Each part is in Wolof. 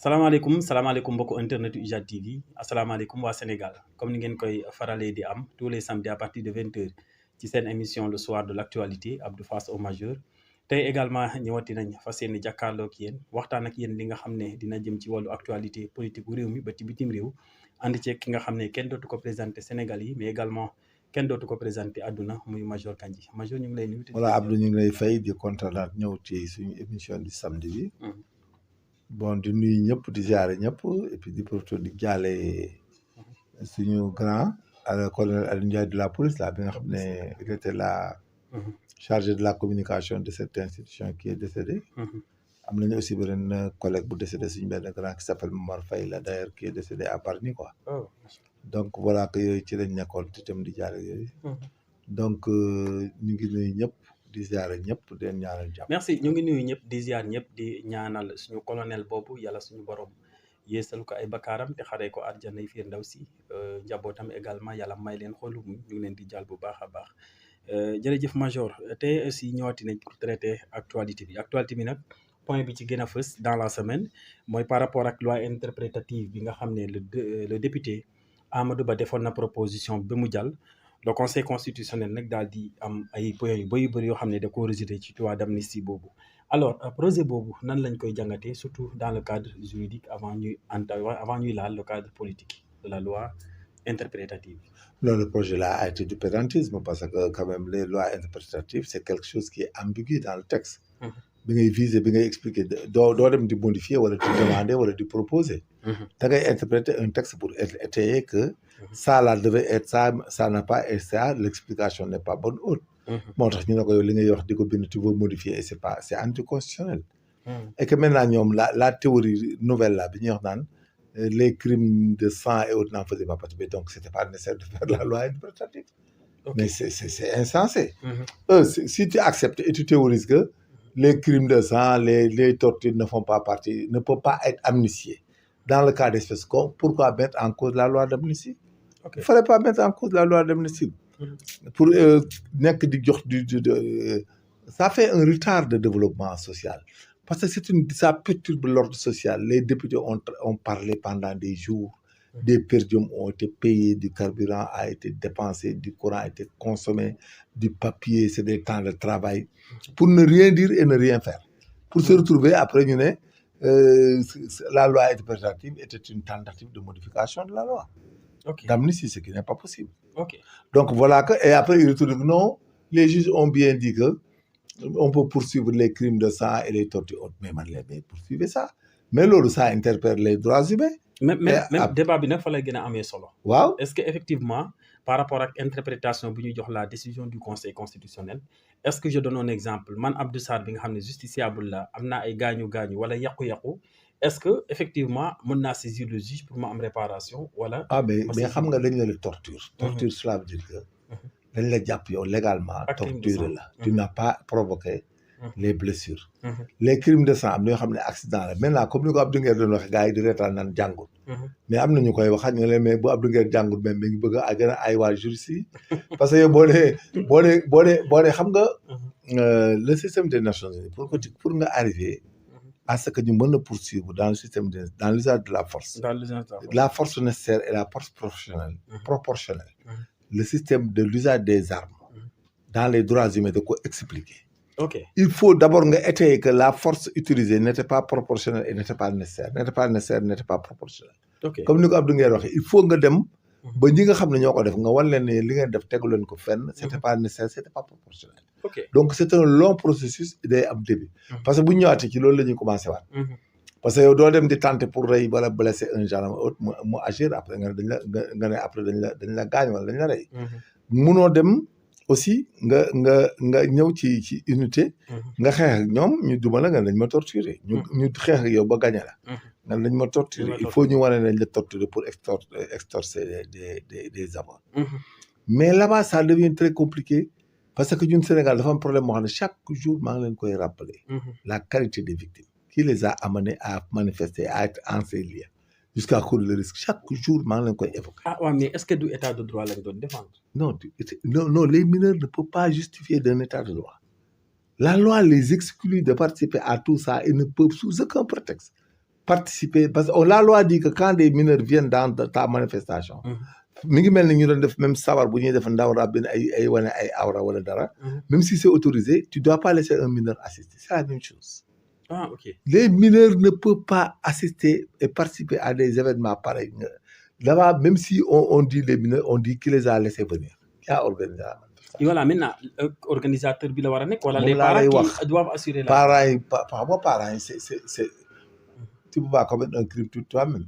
salaamaaleykum mbokku internet UJAD TV asalaamaaleykum waa Sénégal comme ni ngeen koy faralee di am tous les samedis à partir de 20h ci seen émission le soir de l' actualité Abdou face au majeur tey également ñëwati nañ fas yéene jàkkaarloo ak yéen waxtaan ak yéen li nga xam ne dina jëm ci wàllu actualité politique bu réew mi ba ci bitim réew ànd ceeg ki nga xam ne kenn dootu ko présenté Sénégal yi mais également kenn dootu ko présenté àdduna muy major Kandji major ñu ngi lay nuyu. voilà Abdou ñu ngi lay fay di kontaanaat ñëw ci suñu émission di samedi bi. bon di nuyu ñëpp di jaare ñëpp et puis di profité di jaale suñu grand colonel Aliou Ndiaye de la police là bi nga xam ne il était la chargé de la communication de cette institution qui est décédé. am nañu aussi beneen collègue bu décédé suñu benn grand qui s'appelle Momar Faye là d'ailleurs qui est décédé à Bargny quoi. donc voilà que yooyu ci lañ nekkoon itam di jaare yooyu. donc ñu ngi nuyu ñëpp. di ziar ñëpp di leen ñaanal jàmm. merci ñu ngi nuyu ñëpp di ziar ñëpp di ñaanal suñu colonel boobu yàlla suñu borom yeesal ko ay bakkaaram te xaree ko àjjana yi fiir ndaw si njabootam également yàlla may leen xolu ñu ngi leen di jàll bu baax a baax jërëjëf major te aussi ñëwaati nañ pour traiter actualité bi nag point bi ci gën a fës dans la semaine mooy par rapport ak loi interprétative bi nga xam ne le député Amadou Ba defoon na proposition bi mu jàll. le conseil constitutionnel nag daal di am ay points yu bëri yoo xam ne da koo rejeté ci loi d'amnistie boobu alors projet boobu nan lañ koy jàngatee surtout dans le cadre juridique avant ñuy laal le cadre politique de la loi interprétative. Non, le projet là a été du pédantisme parce que quand même les lois interprétatives c'est quelque chose qui est ambigu dans le texte. bi ngay viser bi ngay expliquer doo dem di modifier wala di demander wala di proposer. da ngay interpréter un texte pour étayer que ça là devait être ça n'a pas été ça l'explication n'est pas bonne haute. moo tax ñu ne ko yow li ngay wax di ko bind tu veux modifier et c'est anticonstitutionnel. et que maintenant ñoom la théorie nouvelle là bi ñuy wax naan les crimes de sang et autres n'en faisaient pas partie donc c'était pas nécessaire de faire la loi interprétative. mais c'est insensé. Si tu acceptes et tu théorises que les crimes de sang, les tortures ne font pas partie, ne peuvent pas être amnistiés. Dans le cas d'espèce, pourquoi mettre en cause la loi d'amnistie? Il ne fallait pas mettre en cause la loi d'amnistie. Pour ça fait un retard de développement social. Parce que ça perturbe l'ordre social. Les députés ont parlé pendant des jours. Des perdiums ont été payés, du carburant a été dépensé, du courant a été consommé, du papier, c'est des temps de travail, pour ne rien dire et ne rien faire. Pour se retrouver après, la loi interprétative était une tentative de modification de la loi. D'amnistie, ce qui n'est pas possible. Donc voilà que, et après ils retournent, non, les juges ont bien dit que on peut poursuivre les crimes de sang et les tortures. Mais poursuivez ça. Mais là, ça interpelle les droits humains. même débat bi nag fa lay gën a amee solo. waaw est-ce que effectivement par rapport ak interprétation bi ñu jox la décision du conseil constitutionnel est-ce que je donne un exemple man Abdou Sarr bi nga xam ne justiciable la am naa ay gaañu wala yàqu-yàqu est-ce que effectivement mën naa saisir le juge pour ma am réparation wala. mais xam nga dañ la torture. torture cela veut dire que dañ la jàpp yow légalement. torture la tu n'as pas provoqué. les blessures. Les crimes de sang am na yoo xam ne accident la maintenant comme ni ko Abdou Nguer doon waxee gars yi di reetaan naan jàngut. mais am na ñu koy waxaat ñu ne mais bu Abdou Nguer jàngut même mi ngi bëgg a gën a ay waa juriste yi parce que yow boo nee xam nga le système des Nations Unies pour nga arriver à ce que ñu mën a poursuivre dans le système dans l'usage de la force. La force nécessaire et la force proportionnelle. Le système de l'usage des armes. Dans les droits humains da ko expliquer. Il faut d'abord étayer que la force utilisée n'était pas proportionnelle et n'était pas nécessaire, n'était pas proportionnelle. Comme ni ko Abdou Nguer waxee il faut nga dem ba ñi nga xam ne ñoo ko def nga wan leen ne li ngeen def tegu leen ko fenn. C'était pas nécessaire, c'était pas proportionnel. Donc c'est un long processus day am début. Parce que bu ñu ñëwaatee ci loolu la ñuy commencé waat. Parce que yow doo dem di tenter pour rey wala blesser un gendarme autre mu agir après nga ne après dañ la gaañ wala dañ la rey. Munoo dem. Aussi nga ñëw ci unité. nga xeex ak ñoom ñu duma la nga dañ ma torturer. ñu xeex ak yow ba gañe la. nga dañ ma torturer il faut ñu wane nañ la torturer pour extorcer des avoirs. mais là-bas ça devient très compliqué parce que ñun Sénégal dafa am problème moo xam ne chaque jour maa ngi leen koy rappeler. la qualité des victimes. qui les a amenés à manifester à être en ces lieux. jusqu'à courir le risque chaque jour maa ngi leen koy évoquer. mais est-ce que du état de droit lañ doon défendre. non les mineurs ne peuvent pas justifier d'un état de droit. La loi les exclut de participer à tout ça et ne peuvent sous aucun prétexte participer parce que la loi dit que quand des mineurs viennent dans ta manifestation. mi ngi mel ni ñu doon def même sabar bu ñuy def ndaw rabbin ay wane ay awra wala dara. même si c'est autorisé tu dois pas laisser un mineur assister c'est la même chose. Ah, ok. Les mineurs ne peuvent pas assister et participer à des événements pareils. Là-bas, même si on dit les mineurs, on dit qui les a laissés venir. Qui a organisé la manifestation. Et voilà, maintenant, organisateur bi la war a nekk wala Moom les laa lay parents wax. qui doivent assurer la. Parents yi parents yi c'est tu peux pas commettre un crime toi-même.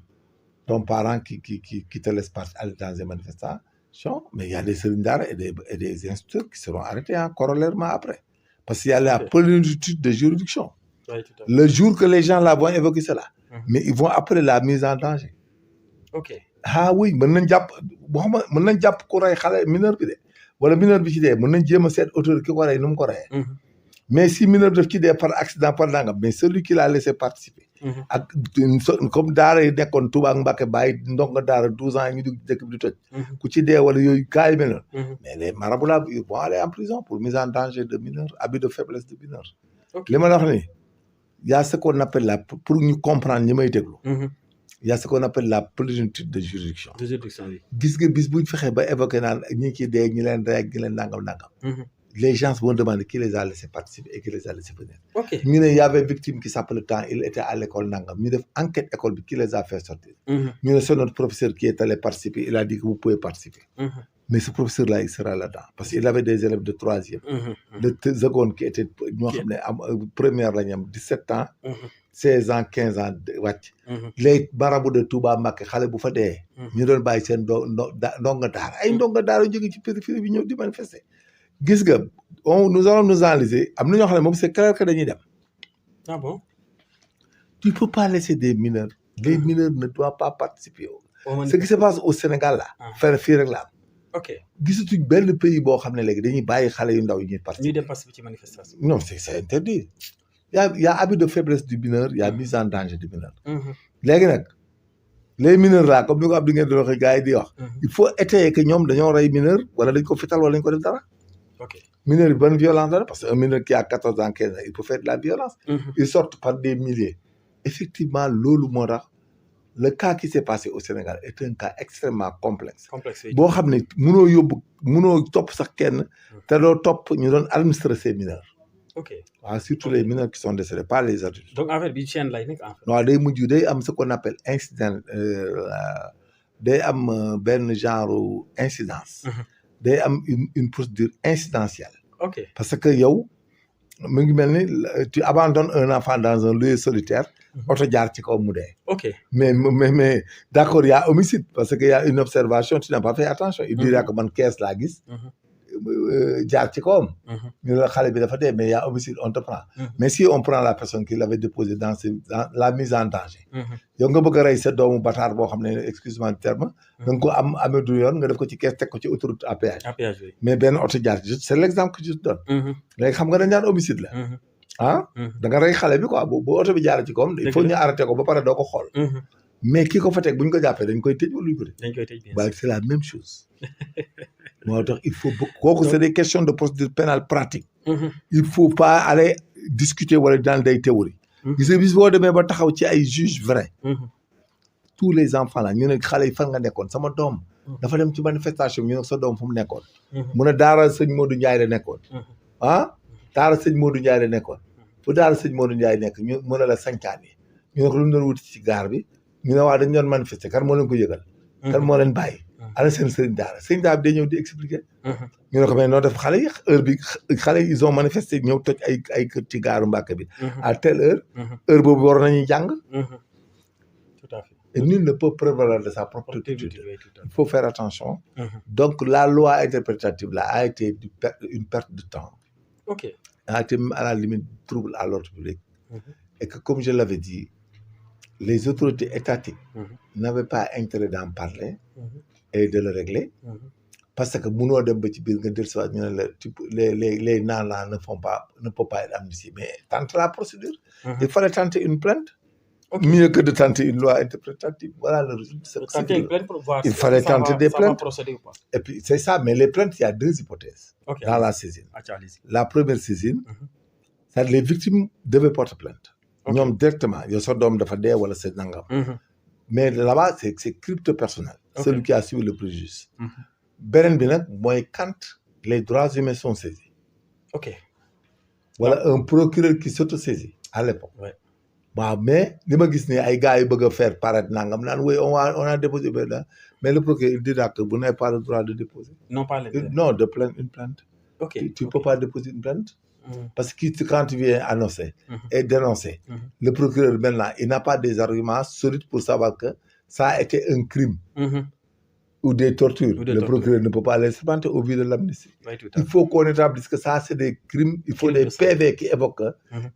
Ton parent qui te laisse aller dans des manifestations, mais il y a des sëriñ daara et des instituteurs qui seront arrêtés corollairement après. Parce qu'il y a la plénitude de juridiction. Oui, tout à fait. Le jour que les gens là vont évoquer cela, mais ils vont après la mise en danger. Ok. Ah oui mën nañ jàpp waxuma mën nañ jàpp ku rey xale mineur bi de wala mineur bi ci dee mën nañ jéem a seet autorité ki ko rey nu mu ko reyee. Mais si mineur bi daf ci dee par accident par nangam mais celui qui l'a laissé participer. ak comme daara yi nekkoon Touba ak Mbacké bàyyi ndongo daara 12 ans yi ñu dugg dëkk bi di toj. ku ci dee wala yooyu cas yi mel noonu. mais les marabouts là ils vont aller en prison pour mise en danger de mineur abus de faiblesse de mineur. li ma la wax nii y a ce qu'on appelle la pour ñu comprendre ñi may déglu. y a ce qu'on appelle la plénitude de juridiction. De juridiction bi. gis nga bis buñ fexee ba évoqué naan ñi ci dee ñi leen rey ak ñi leen nangam. Les gens vont demander qui les a laissé participer et qui les a laissé venir. Ok. ñu ne y avait victime qui s'appelle temps il était à l'école nangam ñu def enquête école bi qui les a fait sortir. ñu ne c'est notre professeur qui est allé participer il a dit que vous pouvez participer. Mais ce professeur là il sera là-dedans parce qu'il avait des élèves de troisième. de seconde qui était ñoo xam ne am première la ñu am 17 ans. 16 ans 15 ans wàcc. les marabouts de Touba Mbacké xale bu fa dee. ñu doon bàyyi seen ndonga daara ay ndonga daara jóge ci périphérie bi ñëw di manifester. gis nga nous allons nous enliser am na ñoo xam ne moom c'est clair que dañuy dem. Ah bon? Tu peux pas laisser des mineurs. Les mineurs ne doivent pas participer. Ce qui se passe au Sénégal là. fii rek la am. Ok. gisatuñ benn pays boo xam ne léegi dañuy bàyyi xale yu ndaw yi ñuy participer. ñuy dem participer ci manifestation. Non c'est interdit. y a abus de faiblesse du mineur y a mise en danger du mineur. léegi nag les mineurs là comme ni ko Abdou ngeen di waxee gars yi di wax. il faut étayer que ñoom dañoo rey mineur wala dañ ko fital wala dañ ko def dara. Ok. Mineur bi bonne violence la parce que un mineur qui a 14 ans 15 ans il peut faire de la violence. Ils sortent par des milliers. Effectivement loolu moo tax le cas qui s'est passé au Sénégal est un cas extrêmement complexe. boo xam ne mënoo topp sax kenn te doo topp ñu doon administrer ces mineurs. Ok. waaw surtout les mineurs qui sont décédés pas les adultes. Donc affaire bi chaîne lay nekk en fait. waaw day mujj day am ce qu'on appelle incident day am benn genre incidence. day am une procédure incidentielle. Ok. parce que yow mu ngi mel ni tu abandonnes un enfant dans un lieu solitaire. oto jaar ci kaw mu dee. Ok. mais d'accord y a homicide parce que y a une observation tu n'as pas fait attention. il dirait que man kees laa gis. jaar ci kawam. ñu la xale bi dafa dee mais y a homicide on te prend. mais si on prend la personne qui l'avait déposé dans la mise en danger. yow nga bëgg a rey sa doomu bataar boo xam ne excuse-moi du terme. da nga ko amee du yoon nga def ko ci kees teg ko ci autoroute à péage. À péage oui. mais benn oto jaar ci c'est l'exemple que je te donne. léegi xam nga dañ naan homicide la. da nga rey xale bi quoi bu oto bi jaaree ci kawam. il faut ñu arrêté ko ba pare doo ko xool. mais ki ko fa teg bu ñu ko jàppee dañ koy tëj wala ñu ko tëj. dañ koy tëj bien sûr. C'est la même chose. moo tax il faut kooku c'est des questions de procédure pénale pratique. il faut pas aller discuter wala dans des théories. gis nga bis boo demee ba taxaw ci ay juges vrais. tous les enfants là ñu ne xale yi fan nga nekkoon sama doom. dafa dem ci manifestation ñu ne sa doom fu mu nekkoon. mu ne daara sëñ Modou Ndiaye la nekkoon. daara sëñ Modou Ndiaye la nekkoon. fu daara sëñ Modou Ndiaye nekk ñu mu ne la Sancaan yi ñu ne ko lu mu doon wuti ci gaar bi ñu ne waa dañu doon manifester kan moo leen ko yëgal. kan moo leen bàyyi. ana seen sëriñ daara bi day ñëw di expliquer. ñu ne ko mais noo def xale yi heure bi xale yi ils ont manifesté ñëw toj ay kër ci gaaru Mbàkke bi. à telle heure boobu war nañuy jàng. Tout à fait. Et nul ne peut prévaloir de sa propre culture. Il faut faire attention. Donc la loi interprétative là a été une perte de temps. Ok. A été à la limite trouble à l'ordre public. Et que comme je l'avais dit, les autorités étatiques n'avaient pas intérêt d'en parler et de le régler. Parce que munoo dem ba ci biir nga dellusiwaat ñu ne la les naanaa ne peut pas être amnistié mais tente la procédure. Il fallait tenter une plainte. Mieux que de tenter une loi interprétative. Voilà le résultat. Tenter une plainte pour voir il fallait tenter des plaintes. Ça va procéder ou pas. Et puis c'est ça, mais les plaintes, il y a deux hypothèses Okay, dans la saisine. allez-y. La première saisine, c'est que les victimes devaient porter plainte. ñoom directement yow sa doom dafa dee wala c'est nangam. mais là-bas c'est crypto personnel. Celui qui a subi le préjudice. beneen bi nag mooy quand les droits humains sont saisis. ok. voilà un procureur qui s'autosaisit à l'époque. waaw mais li ma gis ni ay gars yu bëgg a faire paraître nangam naan oui on a déposé mais le procureur il dira que vous n'avez pas le droit de déposer. non de plainte une plainte. ok tu peux pas déposer une plainte. parce que quand tu viens annoncer. et dénoncer. le procureur maintenant il n'a pas des arguments solides pour savoir que ça a été un crime. ou des tortures. Le procureur ne peut pas les supplanter au vu de l'amnistie. Il faut qu'on établisse que ça, c'est des crimes. Il faut des PV qui évoquent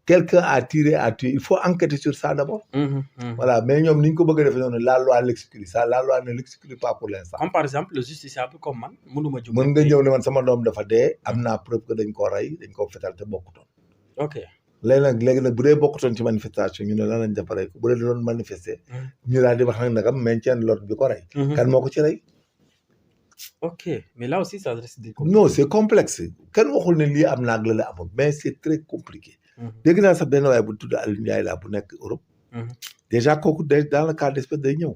quelqu'un a tiré, a tué. Il faut enquêter sur ça d'abord. Voilà. Mais nous, la loi l'exclut. Ça, la loi ne l'exclut pas pour l'instant. Comme par exemple, le justiciable comme man, mën nga ñëw ne man sama doom dafa dee am naa preuve que dañ ko rey dañ ko fetal te bokkutoon. ok. léegi nag bu dee bokkutoon ci manifestation ñu ne lan lañ defaree ko bu dee doon manifester. ñu daal di wax nag maintien de l'ordre bi ko rey. kan moo ko ci rey. ok mais là aussi ça reste des non c'est complexe kenn waxul ne lii am na ak la amul mais c'est très compliqué. dégg naa sax benn waaye bu tudd Aliou Ndiaye laa bu nekk Europe. déjà kooku dans le cas d'espèce day ñëw.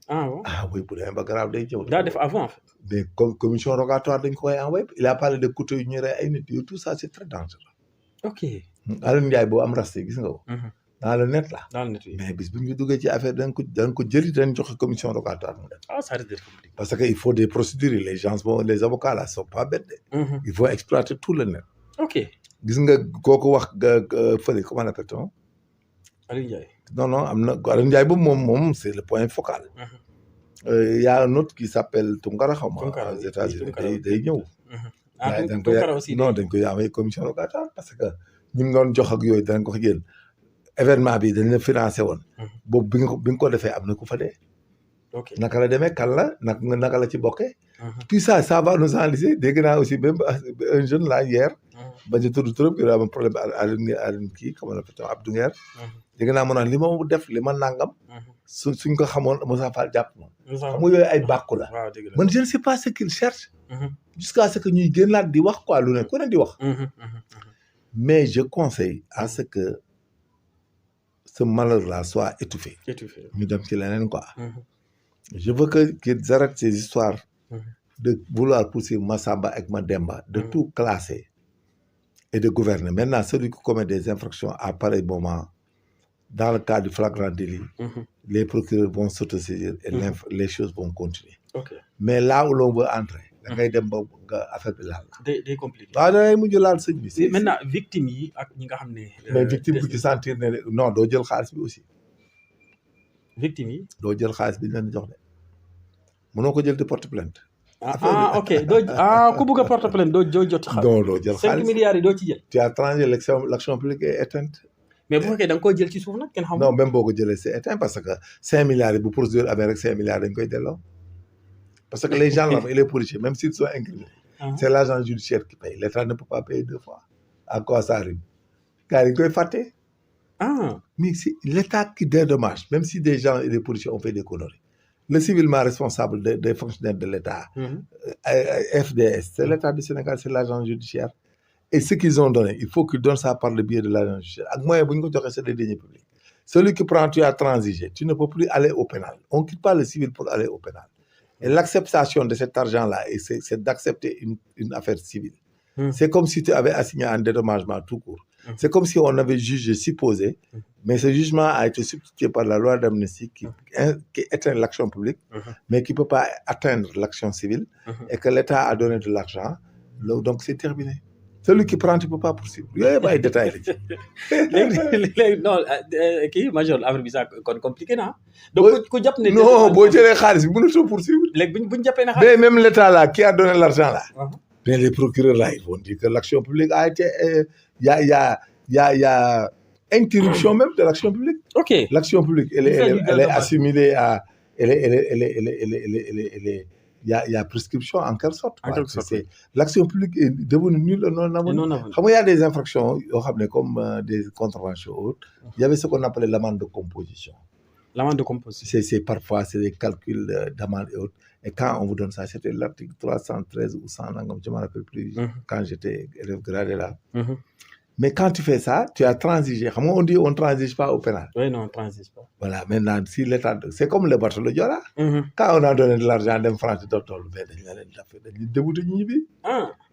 ah oui bu demee ba grave day ñëw. daa def avant en fait. mais comme commission rogatoire dañ ko koy envoyé il a parlé de couteau yu ñuy rey ay nit tout ça c'est très dangereux. ok. Aliou Ndiaye boo am raste gis nga ko. dans le net là. dans le net oui. mais bis bu ñu duggee ci affaire dañ ko jëli dañ joxe commission rogatoire mu def. ça risque d'être compliqué. parce que il faut des procédures les gens les avocats là sont pas bêtes. il faut exploiter tout le net. ok. gis nga kooku wax fële comment appelle-t-on. Aliou Ndiaye. non am na Aliou Ndiaye boobu moom c'est le point focal. y a un autre qui s'appelle Tounkara xaw ma. aux États-Unis day ñëw. Tounkara aussi non dañ koy envoyer commission rogatoire parce que ñu doon jox ak yooyu danañ ko génn. événement bi dañ la financé woon. boobu bi nga ko defee am na ku fa dee. ok naka la demee kan la naka la ci bokkee. tout ça va nous enliser dégg naa aussi même un jeune là hier. bañ a tudd trop que daa am problème Alioune kii comment on appelle Abdou Nguer. dégg naa mu naan li ma def li ma nangam. suñ ko xamoon Moussa Fall jàpp moom. xam nga yooyu ay bàkku la. man je ne sais pas ce qu'il cherche. jusqu'à ce que ñuy génnaat di wax quoi lu ne ku ne di wax. mais je conseille à ce que. ce malheur-là soit étouffé. ñu dem ci leneen quoi. je veux qu'ils arrêtent ces histoires. de vouloir poursuivre Massamba ak Mademba. de tout classer. et de gouverner maintenant celui qui commet des infractions à pareil moment dans le cas du flagrant délit. les procureurs vont s'autosaisir et les choses vont continuer. mais là où l'on veut entrer. da ngay dem ba affaire bi laal. day compliqué. waaw da ngay mujj laal sëñ bi. maintenant victimes yi ak ñi nga xam ne. mais victime bu ci sentir ne non doo jël xaalis bi aussi. victimes yi. doo jël xaalis bi ñu leen di jox de mënoo ko jël di porte plainte. ok ku bëgg a porte plainte doo jot xaalis. doo jël xaalis 5 milliards yi doo ci jël. tu as tranché l'action publique est éteinte. mais bu fekkee da nga koy jël ci suuf nag kenn xamul. non même boo ko jëlee c'est éteint parce que 5 milliards yi bu procédure amee rek 5 milliards dañ koy delloo. parce que les gendarmes et les policiers même s'ils sont incriminés. c'est l'agent judiciaire qui paye l'État ne peut pas payer 2 fois. à quoi ça arrive. gars yi dañ koy fàtte. mais c'est l'État qui dédommage même si des gens et des policiers ont fait des conneries. le civilement responsable des fonctionnaires de l'État. FDS c'est l'État du Sénégal c'est l'agent judiciaire. et ce qu'ils ont donné il faut qu'ils donnent ça par le biais de l'agent judiciaire ak moyen bu ñu ko joxee c'est des deniers publics. celui qui prend tu as transigé tu ne peux plus aller au pénal on quitte pas le civil pour aller au pénal. et l'acceptation de cet argent-là c'est d'accepter une affaire civile. c'est comme si tu avais assigné un dédommagement tout court. c'est comme si on avait jugé supposé. mais ce jugement a été substitué par la loi d'amnistie qui éteint l'action publique. mais qui peut pas atteindre l'action civile. et que l'État a donné de l'argent. donc c'est terminé. celui qui prend tu peux pas poursuivre yooyu yëpp ay détails la ci. léegi non kii major affaire bi sax kon compliqué na donc ku jàpp ne. non boo jëlee xaalis bi mënatoo poursuivre. léegi buñ jàppee ne xaalis. mais même l'État là qui a donné l'argent là. mais les procureurs là ils vont dire que l'action publique a été y a interruption même de l'action publique. ok l'action publique elle est assimilée à elle est il y a prescription en quelque sorte. c'est l'action publique est devenue nulle non avenue. xam nga y a des infractions yoo xam ne comme des contraventions autres. il y avait ce qu'on appelait l'amende de composition. L'amende de composition. C'est parfois, c'est des calculs d'amende et autres. Et quand on vous donne ça, c'était l'article 313 ou 100, je ne me rappelle plus, quand j'étais élève gradé là. Mais quand tu fais ça, tu as transigé. On dit on ne transige pas au pénal. Oui, non, on ne transige pas. Voilà, maintenant, si l'État... C'est comme le bateau de Diola. Quand on a donné de l'argent à France,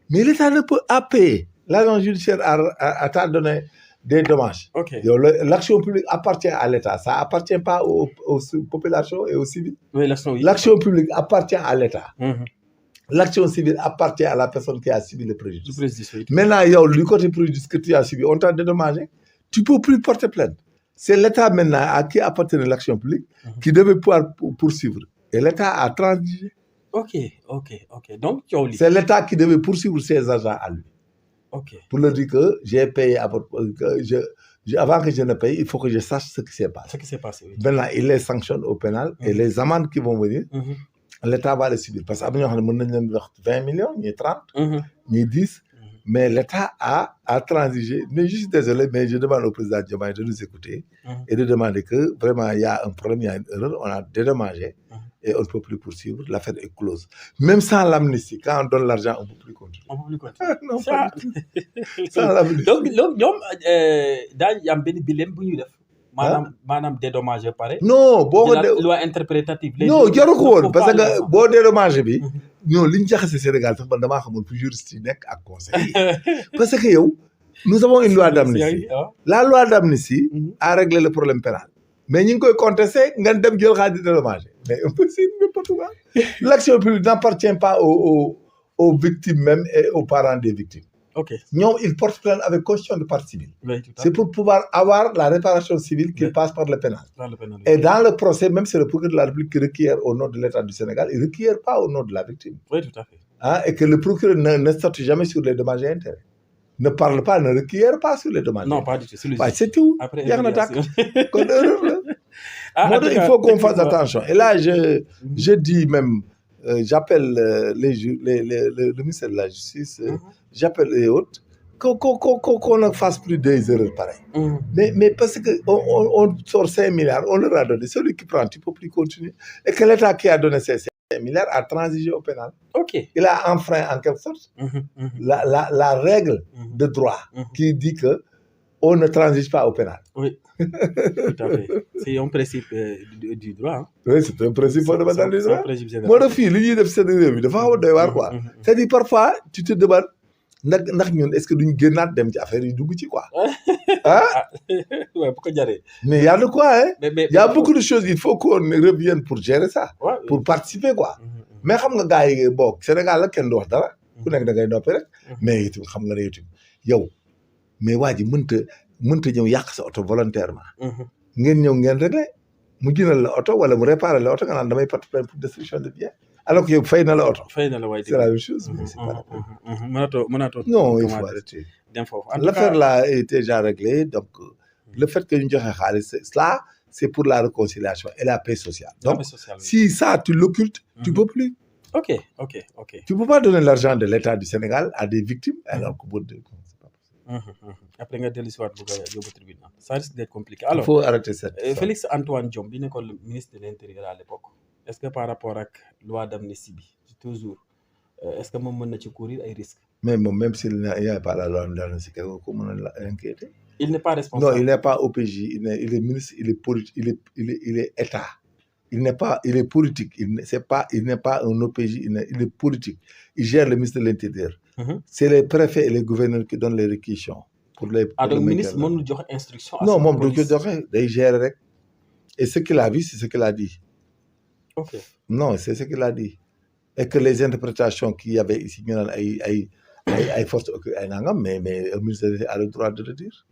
mais l'État ne peut pas payer. L'agent judiciaire a donné des dommages. Okay. L'action publique appartient à l'État. Ça appartient pas aux populations et aux civils. Oui, l'action publique appartient à l'État. L'action civile appartient à la personne qui a subi le préjudice. Maintenant, du côté préjudice que tu as subi, on t'a dédommagé. Tu ne peux plus porter plainte. C'est l'État maintenant à qui appartenait l'action publique qui devait pouvoir poursuivre. Et l'État a transigé. Ok. Donc, c'est l'État qui devait poursuivre ses agents à lui. Pour leur dire que j'ai payé, avant que je ne paye, il faut que je sache ce qui s'est passé. Oui. Maintenant, il les sanctionne au pénal et les amendes qui vont venir, l'État va les subir. Parce que nous avons 20 millions, ni 30, ni 10, mais l'État a transigé. Mais je suis désolé, mais je demande au président Diomaye de nous écouter et de demander que vraiment il y a un problème, il y a une erreur, on a dédommagé et on ne peut plus poursuivre, l'affaire est close. Même sans l'amnistie, quand on donne l'argent, on ne peut plus continuer. Non, pas du tout. Sans l'amnistie. Donc, il y a un billet madame dédommagé pareil. Non, la loi interprétative. Non, jaru ko woon parce que boo dédommagé bi non li ñu jaxase Sénégal sax man damaa xamul fu juriste yi nekk ak conseil parce que yow nous avons une loi d'amnistie. La loi d'amnistie a réglé le problème pénal. Mais ñu ngi koy contester nga dem jël xaalis di dédommagé. Mais impossible, n'importe quoi. L'action publique n'appartient pas aux victimes même et aux parents des victimes. Non, ils portent plainte avec caution de partie civile. Oui, c'est pour pouvoir avoir la réparation civile qui passe par le pénal. Et dans le procès, même c'est le procureur de la République qui requiert au nom de l'État du Sénégal, il ne requiert pas au nom de la victime. Oui, tout à fait. Et que le procureur ne sorte jamais sur les dommages et intérêts. Ne parle pas, ne requiert pas sur les dommages. Non, pas du tout. C'est tout. Après, il faut qu'on fasse attention. Et là, je dis même, j'appelle le ministère de la Justice, j'appelle les autres, qu'on ne fasse plus des erreurs pareilles. Mais parce qu'on sort 5 milliards, on leur a donné. Celui qui prend, tu ne peux plus continuer. Et que l'État qui a donné ces 5 milliards a transigé au pénal. Il a enfreint en quelque sorte la règle de droit qui dit que on ne transige pas au pénal. Oui, tout à fait. C'est un principe du droit. Hein? Oui, c'est un principe fondamental du droit. Moi, le fil, il y a des fois, c'est-à-dire, parfois, tu te demandes, est-ce que nous avons des affaires de quoi? Hein? Ouais, pourquoi dire? Mais il y a de quoi, hein? Il y a beaucoup de choses, il faut qu'on revienne pour gérer ça, pour participer, quoi. Mais xam nga gars yi bok Sénégal la kenn du wax dara ku nekk da ngay noppi rek mais itam xam nga ne itam yow mais waa ji mënta ñëw yàq sa oto volontairement ngeen ñëw ngeen réglé mu jëndal la oto wala mu réparé la oto nga naan damay porter plainte pour destruction de biens alors que yow fay na la oto c'est la même chose mais c'est pas mënatoo non il faut arrêter l'affaire là est déjà réglée donc le fait que ñu joxe xaalis cela c'est pour la réconciliation et la paix sociale. Donc, si ça, tu l'occultes, tu ne peux plus. Ok. Tu ne peux pas donner l'argent de l'État du Sénégal à des victimes alors que c'est pas possible. Après, on va l'histoire du tribunal. Ça risque d'être compliqué. Alors, il faut arrêter ça. Félix Antoine Diome, le ministre de l'Intérieur à l'époque, est-ce que par rapport à la loi d'amnistie, toujours, est-ce que moi, je peux courir des risques? Mais même s'il n'y a pas la loi d'amnistie, comment on l'inquiéter? Il n'est pas responsable. Non, il n'est pas OPJ, il est ministre, il est politique, il est État. Il est politique, il n'est pas un OPJ, il est politique. Il gère le ministre de l'Intérieur. C'est les préfets et les gouverneurs qui donnent les réquisitions. Donc le ministre, moi, nous donne instruction. Non, moi, il gère. Et ce qu'il a vu, c'est ce qu'il a dit. Ok. Non, c'est ce qu'il a dit. Et que les interprétations qu'il y avait ici, mais le ministre a le droit de le dire.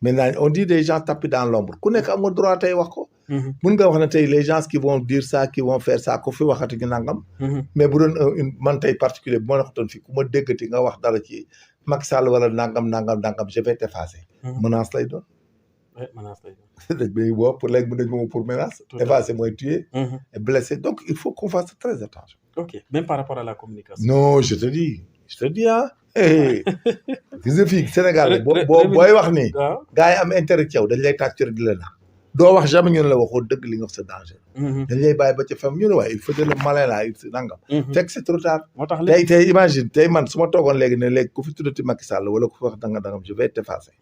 Maintenant, on dit des gens tapés dans l'ombre. Ku nek amul droit tay wax ko. Mën nga wax na tay les gens qui vont dire ça, qui vont faire ça, ko fi waxati gi nangam. Mais bu doon man tay particulier bu ma waxatoon fi ku ma déggati nga wax dara ci Macky Sall wala nangam je vais t'effacer. Menace lay doon. Ouais, menace lay doon. Dañ may woo pour léegi mën nañ pour menace. Effacer mooy tuer et blesser. Donc il faut qu'on fasse très attention. Ok, même par rapport à la communication. Non, je te dis hein. Gis nga fii Sénégal booy wax ni gars yi am intérêt ci yow dañ lay tàcc di la na doo wax jamais ñu ne la waxoo dëgg li nga wax c'est dangereux. dañ lay bàyyi ba ca fam ñu ne waaye il faut le malin là il nangam. fekk c'est trop tard. moo tax tey imagine tey man su ma toogoon léegi ne léegi ku fi tuddati Macky Sall wala ku fi wax dangam je vais t'effacer.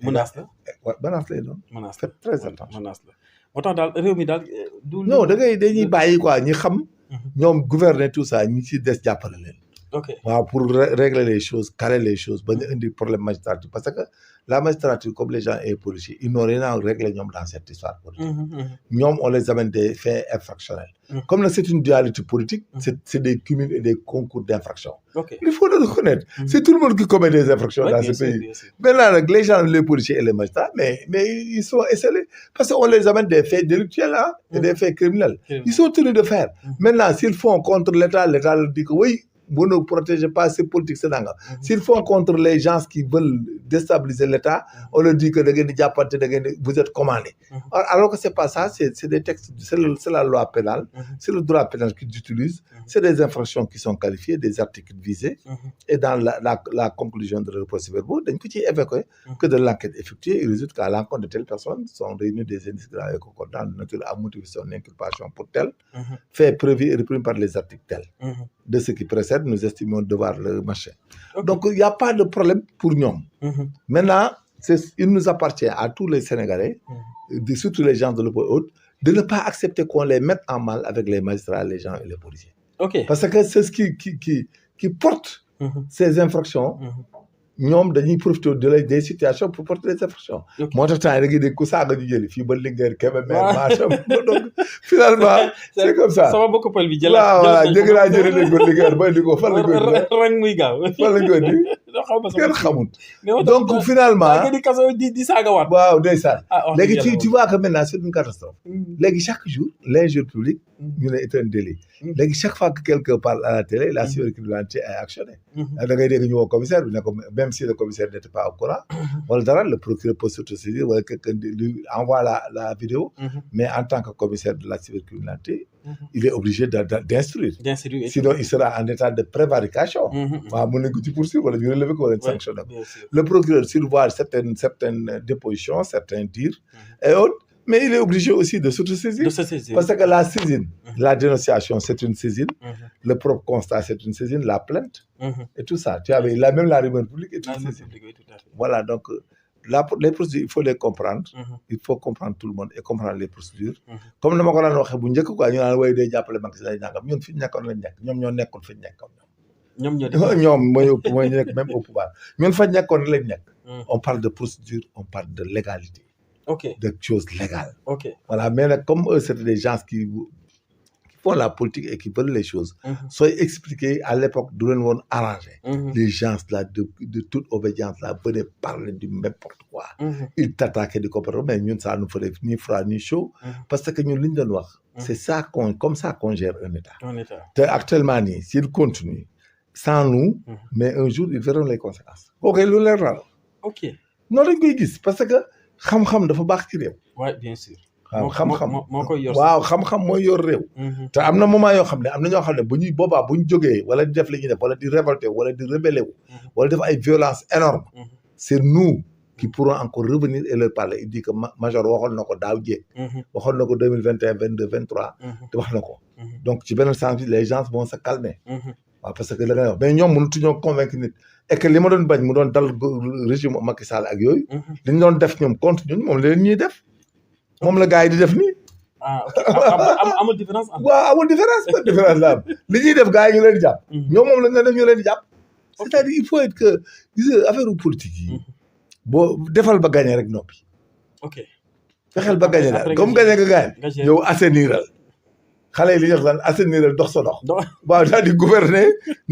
menace la. waaw menace lay doon. menace faites très attention. menace la moo tax daal réew mi daal. non dañuy bàyyi quoi ñi xam. ñoom gouverner tout ça ñi ci des jàppale leen. ok waaw pour régler les choses caler les choses ba ñu indi problème magistrature parce que la magistrature comme les gens et policiers ils n'ont rien à régler ñoom dans cette histoire politique. ñoom on les amène des faits infractionnels. comme nag c'est une dualité politique. c'est des cumuls et des concours d'infractions. ok il faut le reconnaître. c'est tout le monde qui commet des infractions dans ce pays. Maintenant nag les gens les policiers et les magistrats mais ils sont esselés parce que on les amène des faits délictuels hein et des faits criminels. ils sont tenus de faire. maintenant s'ils font contre l'État leur dit que oui. Vous ne protégez pas ces politiques, c'est dingue. S'ils font contre les gens qui veulent déstabiliser l'État, on leur dit que vous êtes commandés. Alors que c'est pas ça, c'est des textes, c'est la loi pénale, c'est le droit pénal qu'ils utilisent, c'est des infractions qui sont qualifiées, des articles visés, et dans la conclusion de leur procès-verbal, d'un petit évoqué que de l'enquête effectuée, il résulte qu'à l'encontre de telle personne sont réunis des indices graves et concordants de nature à motiver son inculpation pour tel, fait prévu et repris par les articles tels. De ce qui précède, nous estimons devoir le machin. Okay. Donc, il n'y a pas de problème pour nous. Maintenant, il nous appartient à tous les Sénégalais, surtout les gens de l'opposition, de ne pas accepter qu'on les mette en mal avec les magistrats, les gens et les policiers. Okay. Parce que c'est ce qui porte ces infractions. ñoom dañuy profiter des situations pour porter des infractions. moo tax temps rek de ku saaga ñu jëli fii ba Linguère Kébémer Matam donc finalement c'est comme ça. sama bokk pël bi voilà jëg naa jëlee nañ ko Linguère ba indi ko fan lañ koy rang muy gaaw fan lañ koy indi kenn xamut donc finalement di saagawaat waaw ndeysaan léegi tu vois que maintenant c'est une catastrophe léegi chaque jour l'injure publique ñu ne est un délit léegi chaque fois que quelqu'un parle à la télé la cybercriminalité est actionnée da ngay dégg ñu woo commissaire bi ne ko même si le commissaire n'était pas au courant wala dara le procureur peut s'autosaisir wala quelqu'un lui envoie la vidéo mais en tant que commissaire de la cybercriminalité il est obligé d'instruire sinon il sera en état de prévarication waaw mën nañ ko ci poursuivre wala ñu relever ko wala sanctionner ko le procureur survoit certaines dépositions certains dires et autres mais il est obligé aussi de s'autosaisir parce que la saisine la dénonciation c'est une saisine le propre constat c'est une saisine la plainte et tout ça tu avais même la rumeur publique et tout ça voilà donc les procédures il faut les comprendre il faut comprendre tout le monde et comprendre les procédures comme dama ko daan waxee bu njëkk quoi ñu naan way day jàppale Macky Sall nangam ñun fi ñu nekkoon lañ nekk ñoom ñoo nekkul fi ñu nekkoon ñoom mooy nekk même au pouvoir ñun fa nekkoon lañ nekk on parle de procédure on parle de légalité de choses légales voilà mais nag comme eux c'est des gens qui font la politique et qui veulent les choses soient expliqués à l'époque du leen woon arrangé les gens là de toute obédience là venaient parler du n'importe quoi ils t'attaquaient du comportement mais ñun ça nous ferait ni froid ni chaud parce que ñun li ñu doon wax c'est ça comme ça qu'on gère un état te actuellement nii s'il continue sans nous mais un jour ils verront les conséquences ok lu leer na noonu dañ koy gis parce que xam-xam dafa baax ci réew. oui bien sûr. waaw xam-xam moo koy yor waaw xam-xam mooy yor réew. te am na moment yoo xam ne am na ñoo xam ne bu ñuy boobaa bu ñu jógee wala di def li ñuy def wala di révolter wala di rebeller wu. wala def ay violences énormes c'est nous qui pourrons encore revenir et leur parler il dit que major waxoon na ko daaw jéeg. waxoon na ko 2021 22 23. te wax na ko. donc ci beneen sens bi les gens vont se calmer. waaw parce que la ngay wax mais ñoom mënatuñoo convaincre nit. et que li ma doon bañ mu doon dal régime Macky Sall ak yooyu. li ñu doon def ñoom contre ñun moom la leen ñuy def. moom la gars yi di def nii. ok amul différence. waaw amul différence la am li ñuy def gars yi ñu leen di jàpp. ñoom moom la ñu def ñu leen di jàpp. c'est-à-dire il faut être que gis nga affaire politique yi. boo defal ba gagné rek noppi. ok fexeel ba gagné daal comme gagné nga gagné. yow assaiниral. xale yi li ñuy wax lan assainir dox sa dox. waaw daal di gouverner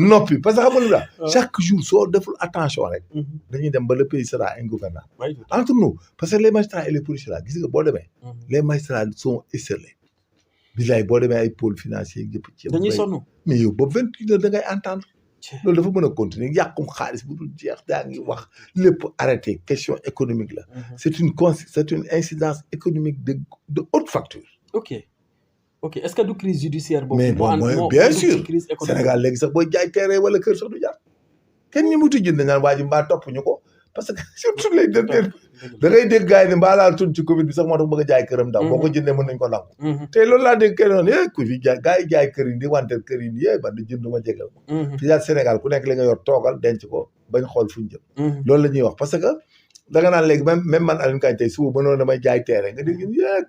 noppi parce que xam nga lu la chaque jour soo deful attention rek. dañuy dem ba le pays sera ingouvernable. entre nous parce que les magistrats et les policiers là gis nga boo demee. les magistrats sont esselés. bilaay boo demee ay pôles financiers yëpp ci. dañuy sonn mais yow ba 28 heures da ngay entendre. loolu dafa mën a continuer yàqum xaalis bu dul jeex daa ngi wax lépp arrêté question économique la. c'est une incidence économique de haute facture. ok est-ce que du crise judiciaire boobu. mais bon bien sûr Sénégal léegi sax booy jaay terrain wala kër sax du jar kenn ñu mutu jënd naan waa ji mbaa topp ñu ko parce que surtout les derniers da ngay dégg gars yi ne mbaa laal tun ci Covid bi sax moo tax bëgg a jaay këram daw boo ko jëndee mën nañ ko nangu te loolu laa dégg kenn noonu ku fi jaay gars yi jaay kër yi di wanteer kër yi ba di jënd ma jégal ko fi daal Sénégal ku nekk li nga yor toogal denc ko bañ xool fu ñu jëm loolu la ñuy wax parce que da nga naan léegi même man Alioune Kandji tey suba mënoon damay jaay teere nga dégg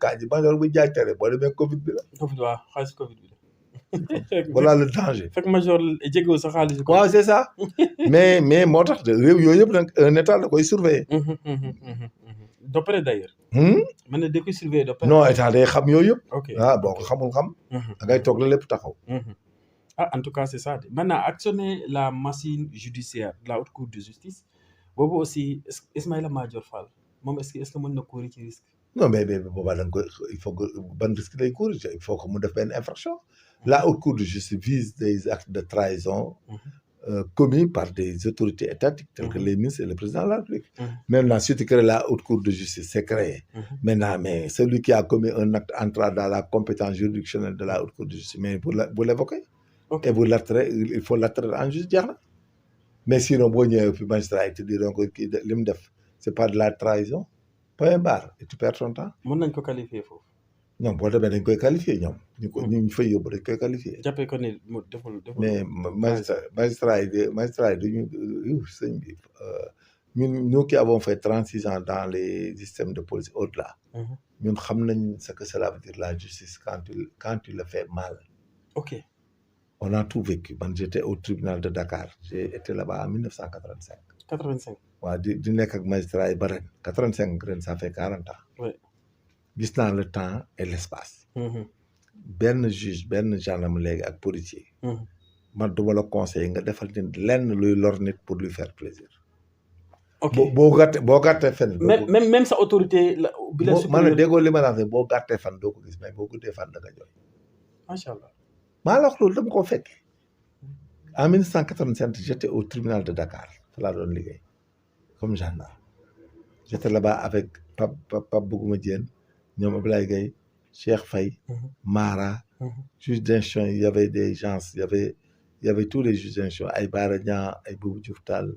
Kandji ba bu jaay teere boo demee Covid bi la Covid waaw xaalis Covid bi voilà le danger. fekk major jéggiwul sa xaalis. waaw c'est ça mais moo tax réew yooyu yëpp nag un état da koy surveiller. d'opéré d'ailleurs. man de da koy surveiller d'opéré. non état day xam yooyu yëpp. ok boo ko xamul xam. da ngay toog la lépp taxaw. En tout cas c'est ça maintenant actionner la machine judiciaire de la haute cour de justice boobu aussi Ismaïla Madior Fall moom est-ce que mën na courir ci risque. non mais boobaa da nga koy il faut que ban risque lay courir il faut que mu def benn infraction. La haute cour de justice vise des actes de trahison commis par des autorités étatiques telles que les ministres et le président de la République. Maintenant, si tu crées la haute cour de justice, c'est créé. Maintenant, mais celui qui a commis un acte entrant dans la compétence juridictionnelle de la haute cour de justice, mais vous l'évoquez. Et vous l'attraitez, il faut l'attraiter en justice. Mais sinon, boo ñëwee fi magistrat yi te di donc kii li mu def c'est pas de la trahison. Point barre et tu perds ton temps. mën nañ ko qualifier foofu. non boo demee dañ koy qualifier ñoom. ñu fay yóbbu dañ koy qualifier. jàppee ko ni mu deful. mais magistrat yi dañuy sëñ bi ñun nous qui avons fait 36 ans dans les systèmes de police au-delà. ñun xam nañ ce que cela veut dire la justice quand tu le fais mal. ok. on a tout vécu man j'étais au tribunal de Dakar j'ai été là-bas en 1985. 85. waaw di nekk ak magistrat yi ba ren 85 ren ça fait 40 ans. oui. gis naa le temps et l'espace. benn juge benn gendarme léegi ak policier. man duma la conseiller nga defal nit lenn luy lor nit pour lui faire plaisir. ok boo gàttee fan. même sa autorité la. bi la man la déggoo li ma la wax boo gàttee fan doo ko gis mais boo guddee fan da nga jooy. macha allah. maa la wax loolu dama koo fekkee. en 1987 j'étais au tribunal de Dakar fa laa doon liggéey comme gendarme. j'étais là-bas avec Pape Bougouma Diène ñoom Abdoulaye Gueye Cheikh Faye. Mara. juge d'instruction il y avait des gens il y avait tous les juges d'instruction ay Bara Niang ay Boubou Diouf Tall.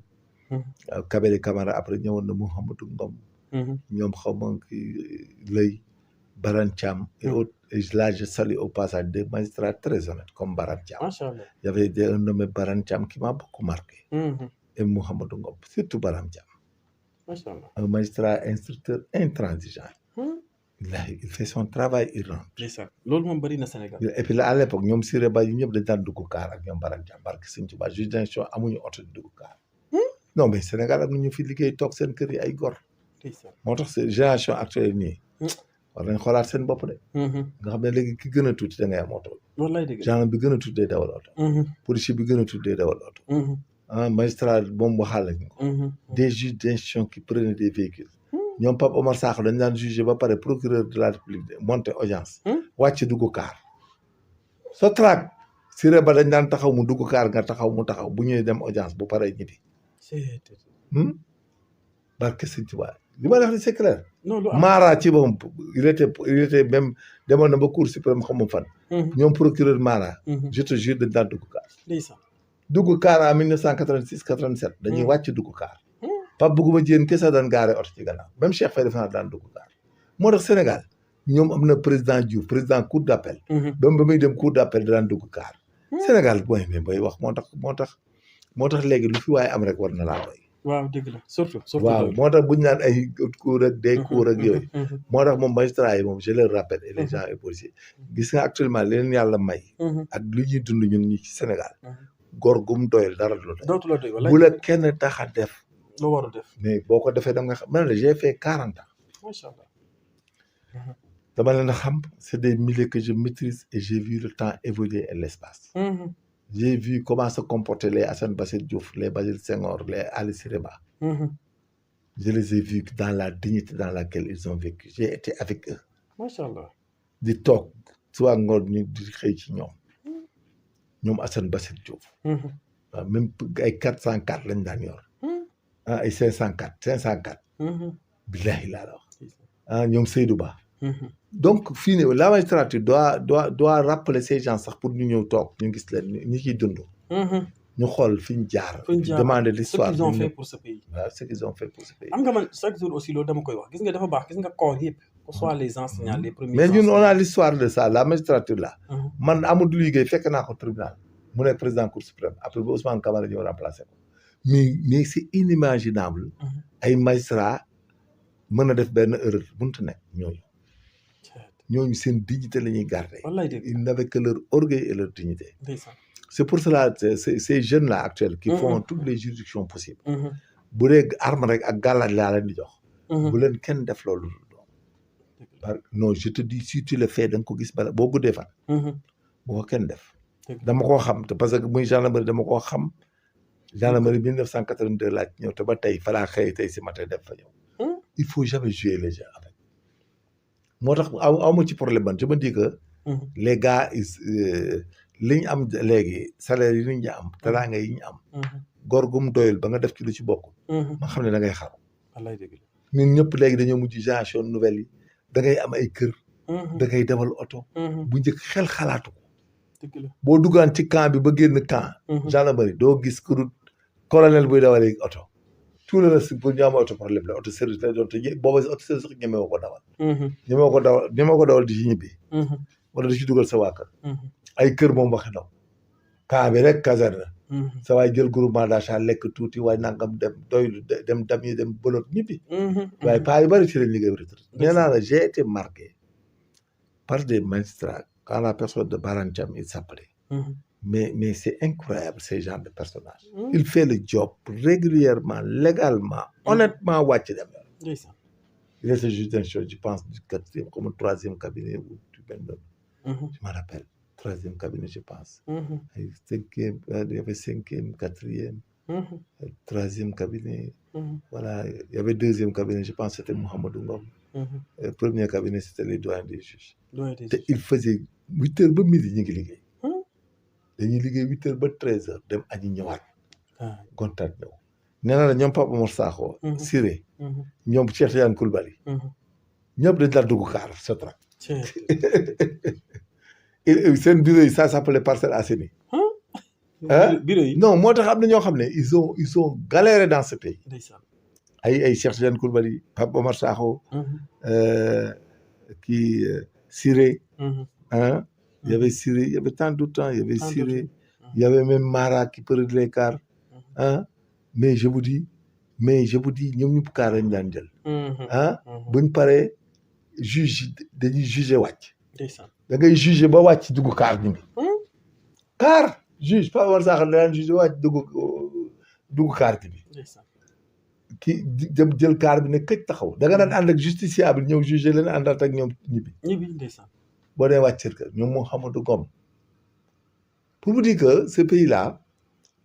Kabele Camara après ñëwoon na Mouhamadou Ngom. ñoom xaw ma Lay Baran Thiam et autres et là je salue au passage des magistrats très honnêtes comme Baran Thiam. macha allah. Il y avait un nommé Baran Thiam qui m'a beaucoup marqué. Et Mouhamadou Ngom surtout Baran Thiam. macha allah. Un magistrat instructeur intransigeant. Il fait son travail il rentre. ndeysaan loolu moom bëri na Sénégal. et puis là à l'époque ñoom Siré Ba yi ñëpp dañ daan dugg kaar ak ñoom Baran Thiam barke Sëñ Tuubaa juge d'instruction amuñu oto di dugg kaar. non mais Sénégal am na ñu fi liggéey toog seen kër yi ay gor. moo tax seen génération actuelle nii. war nañ xoolaat seen bopp de. nga xam ne léegi ki gën a tuuti da ngay am oto. wallaay dëgg gendarme bi gën a tuuti day dawal oto. policier bi gën a tuuti day dawal oto. magistrat moom waxaal lañ ko. des juges d'instruction qui prenaient des véhicules. ñoom Pape Omar Sakho dañ daan jugé ba pare procureur de la République monté audience. wàcc dugg kaar. so track Siré Ba dañ daan taxaw mu dugg kaar nga taxaw mu taxaw bu ñuy dem audience bu paree ñibbi. barke Sëñ Tuubaa li ma wax ni c'est clair. Mara ci boppam il était même demoon na ba cour suprême xamu fan. ñoom procureur Mara. je te jure dañ daan dugg kaar. dugg kaar en 1986 87 dañuy wàcc dugg kaar. Pape Bougouma Diène kese daan gaare oto ci gannaaw même Cheikh Faye defe naa daan dugg kaar. moo tax Sénégal ñoom am na président Diouf président cour d'appel. ba muy dem cour d'appel daan dugg kaar. Sénégal booy bay wax moo tax léegi lu fi waaye am rek war na laa doy. waaw dëgg la surtout. waaw moo tax bu ñu naan ay cours ak des cours ak yooyu. moo tax moom magistrat yi moom je le rappelle et les gens et policiers gis nga actuellement li leen yàlla may. ak lu ñuy dund ñun ñi ci Sénégal. góor gum doyul dara du la doy. bu la kenn tax a def. loo war a def mais boo ko defee da nga xam man la j'ai fait 40 ans. macha allah. dama leen a xam c'est des milieux que je maîtrise et j'ai vu le temps évoluer et l'espace. J'ai vu comment se comportaient les Assane Bassirou Diouf, les Basile Senghor, les Ali Siré Ba. Je les ai vus dans la dignité dans laquelle ils ont vécu. J'ai été avec eux. macha allah. di toog suba ngoon ñu di xëy ci ñoom Assane Bassirou Diouf. waaw même ay 404 lañ daan yor. ay 504. billahi laa la wax. ñoom Seydou Ba. donc fii ne la magistrature doit rappeler ces gens sax pour ñu ñëw toog ñu gis leen ñi ciy dund. ñu xool fi ñu jaar. demander l'histoire ce qu'ils ont fait pour ce pays. waaw ce qu'ils ont fait pour ce pays. am nga man chaque jour aussi loolu dama koy wax gis nga dafa baax gis nga corps yëpp. que ce soit les enseignants les premiers. mais ñun on a l'histoire de ça la magistrature là. man Amadou Gueye fekk naa ko tribunal mu nekk président cour suprême après ba Ousmane Camara ñëw remplacé ko mais c'est inimaginable. ay magistrats mën a def benn erreur mënut a nekk ñooñu seen dignité la ñuy garder. ils n'avaient que leur orgueil et leur dignité. c'est pour cela ces jeunes là actuels. qui font toutes les juridictions possibles. bu dee arme rek ak gàllaaj laa leen di jox. bu leen kenn def loolu. non je te dis si tu le fais da nga ko gis bala boo guddee fan. bu ko kenn def. dama koo xam te parce que muy gendarmerie dama koo xam. gendarmerie 1982 laaj ñëw te ba tey fa laa xëy tey si matin def fa ñëw. il faut jamais jouer les jeux avec. moo tax aw ma ci problème man je me dis que. les gars li ñu am léegi salaire yi ñu am teraanga yi ñu am. góor gum doyul ba nga def ci lu ci bokk. ma xam ne da ngay xaru. ñun ñëpp léegi dañoo mujj génération nouvelle yi da ngay am ay kër. da ngay dawal oto. bu njëkk xel xalaatu ko. boo duggaan ci camp bi ba génn camp. gendarmerie doo gis ku dul colonel buy dawalee oto. tout le reste pour ñu am oto problème la oto service la doon te booba oto service sax ñemewoo ko dawal. ñemewoo ko dawal di ci ñibbi. wala di ci dugal sa waa kër. ay kër moom waxi ndaw. camp bi rek caserne. sa waay jël groupement d'achat lekk tuuti waaye nangam dem doylu dem dam yi dem bolot ñibbi. waaye paa yu bëri ci lañ liggéey retraite. nee naa la j'ai été marqué par des magistrats quand la personne de Baran Thiam il s'appelait. mais c'est incroyable ces genres de personnages. il fait le job régulièrement légalement honnêtement wàcc dem yoon. il était juge d'instruction je pense du 4e comme 3e cabinet ou du 22. je me rappelle 3e cabinet je pense. ay 5e il y avait 5e 4e. 3e cabinet. voilà il y avait 2e cabinet je pense c'était Mouhamadou Ngom. Premier cabinet c'était les doyens des juges. te il faisait 8 heures ba midi ñu ngi liggéey. dañuy liggéey 8 heures ba 13 heures dem añi ñëwaat. gontaat ñëw. nee na la ñoom Pape Omar Sakho. Siré. ñoom Cheikh Tidiane Coulibaly. ñëpp dañ daan dugg kaar Sotrac. seen bureau yi ça s'appelait Parcelles Assainies. bureau yi non moo tax am na ñoo xam ne ils ont galéré dans ce pays. ay Cheikh Tidiane Coulibaly Pape Omar Sakho. kii Siré. il y avait Siré il y avait tant d'autres temps il y avait Siré. il y avait même Mara qui prenait les cars. mais je vous dis ñoom ñëpp kaar lañ daan jël. buñ paree juge dañuy juger wàcc. da ngay juger ba wàcc dugg kaar ñu ngi. kaar juge Pape Omar Sakho daan juger wàcc dugg kaar bi. ki dem jël kaar bi ne këj taxaw da nga daan ànd ak justiciable ñëw juger leen àndaat ak ñoom ñibbi. ndeysaan. boo dee wàcc kër ñoom Mouhamadou Ngom pour vous dire que ce pays là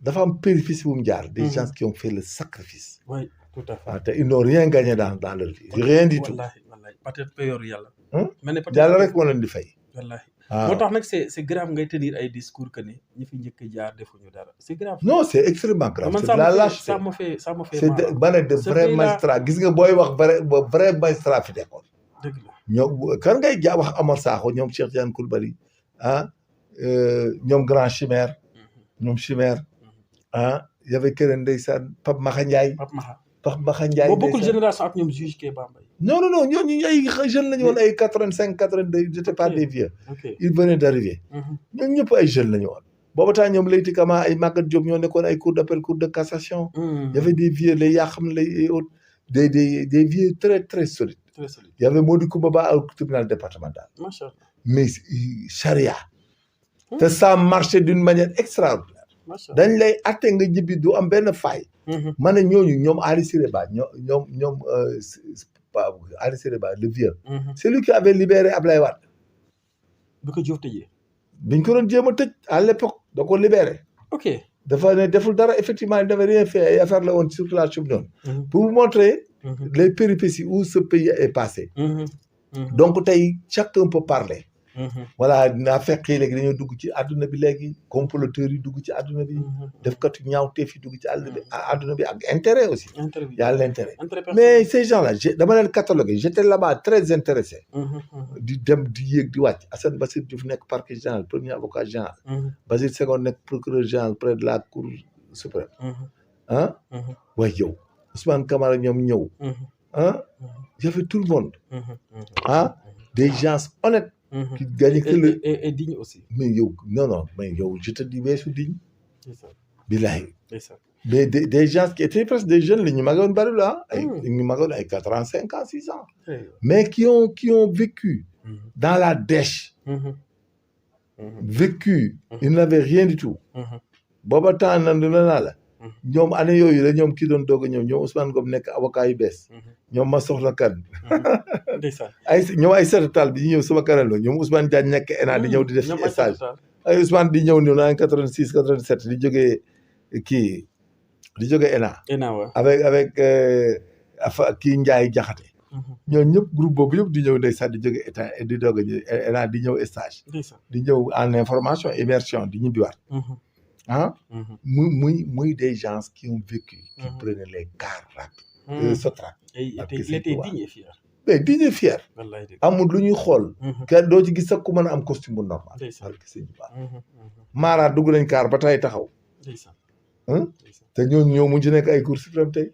dafa am péripétie bu mu jaar. des gens qui ont fait le sacrifice. oui tout à fait. te ils n'ont rien gagné dans leur vie. rien du tout. wallaahi peut-être payooru yàlla. mais ne peut-être yàlla rek moo leen di fay. wallaahi moo tax nag c'est grave ngay tenir ay discours que ne ñi fi njëkk jaar defuñu dara c'est grave. non c'est extrêmement grave. man c'est la lâcheté ça me fait c'est ba ne de vrai magistrat gis nga booy wax vrai magistrat fi nekkoon. dëgg la ñoom kan ngay wax Omar Sakho ñoom Cheikh Tidiane Coulibaly ñoom Grand Chimère. ñoom Chimère. y avait keneen ndeysaan Pape Maxa Ndiaye. Pape Maxa Ndiaye boo bokkul génération ak ñoom juge Kéba Mbaye. non ñooñu ay jeunes la ñu woon ay 85 82 j'étais pas des vieux. ils venaient d'arriver. ñoom ñëpp ay jeunes la ñu woon. booba temps ñoom Leyti Kama ay Maguette Diop ñoo nekkoon ay cour d'appel cour de cassation. y avait des vieux les yaa xam les autres des vieux très très solides. y avait Mody Coumba Ba au tribunal départemental. Machallah. mais charia. te ça marchait d'une manière extraordinaire. dañ lay atte nga ñibbi du am benn faay. ma ne ñoom Ali Siré Ba ñoom Ali Siré Ba le vieux. c'est lui qui avait libéré Ablaye Wade. bi ko Diouf tëjee. biñ ko doon jéem a tëj à l'époque da ko libéré. ok dafa ne deful dara effectivement il n'avait rien fait ay affaire la woon circulation bi noonu. pour vous montrer. les péripéties où ce pays est passé. donc tey chacun peut parler. voilà naa fekkee léegi dañoo dugg ci àdduna bi léegi comploteurs yi dugg ci àdduna bi defkatu ñaawteef yi dugg ci àdduna bi ak intérêt aussi y a l'intérêt mais ces gens-là dama leen catalogué j'étais là-bas très intéressé di dem di yéeg di wàcc Assane Bassir Diouf nekk parquet général premier avocat général Basile Senghor nekk procureur général près de la cour suprême ah waaye yow Ousmane Camara ñoom ñëw ah y avait tout le monde ah des gens honnêtes qui gagnent que le et digne aussi mais yow non mais yow je te dis weesu digne bilaay c'est ça mais des gens qui étaient presque des jeunes la ñu magoon bari la ay ñu magoon ay 4 ans 5 ans 6 ans mais qui ont vécu dans la dèche vécu ils n'avaient rien du tout booba temps nan dina naa la ñoom année yooyu la ñoom kii doon doog a ñëw ñoom Ousmane Ngom nekk avocat yu bees ñoom ma soxla kan ay ñoom ay seetal bi ñu ñëw sama kanam la ñoom Ousmane Diagne nekk ENA di ñëw di def ci stage ay Ousmane di ñëw naan 86 87 di jógee kii di jógee ENA avec kii Ndiaye Diakhaté ñoom ñëpp groupe boobu yëpp di ñëw ndeysaan di jógee état di doog a ñëw ENA di ñëw stage di ñëw en information immersion di ñibbiwaat muy des gens qui ont vécu qui prenaient les cars rapides Sotrac il était digne et fier mais digne et fier amul lu ñuy xool kenn doo ci gis sax ku mën a am costume bu normal Mara dugg nañ car ba tay taxaw te ñooñu ñoo mujj nekk ay cour suprême tey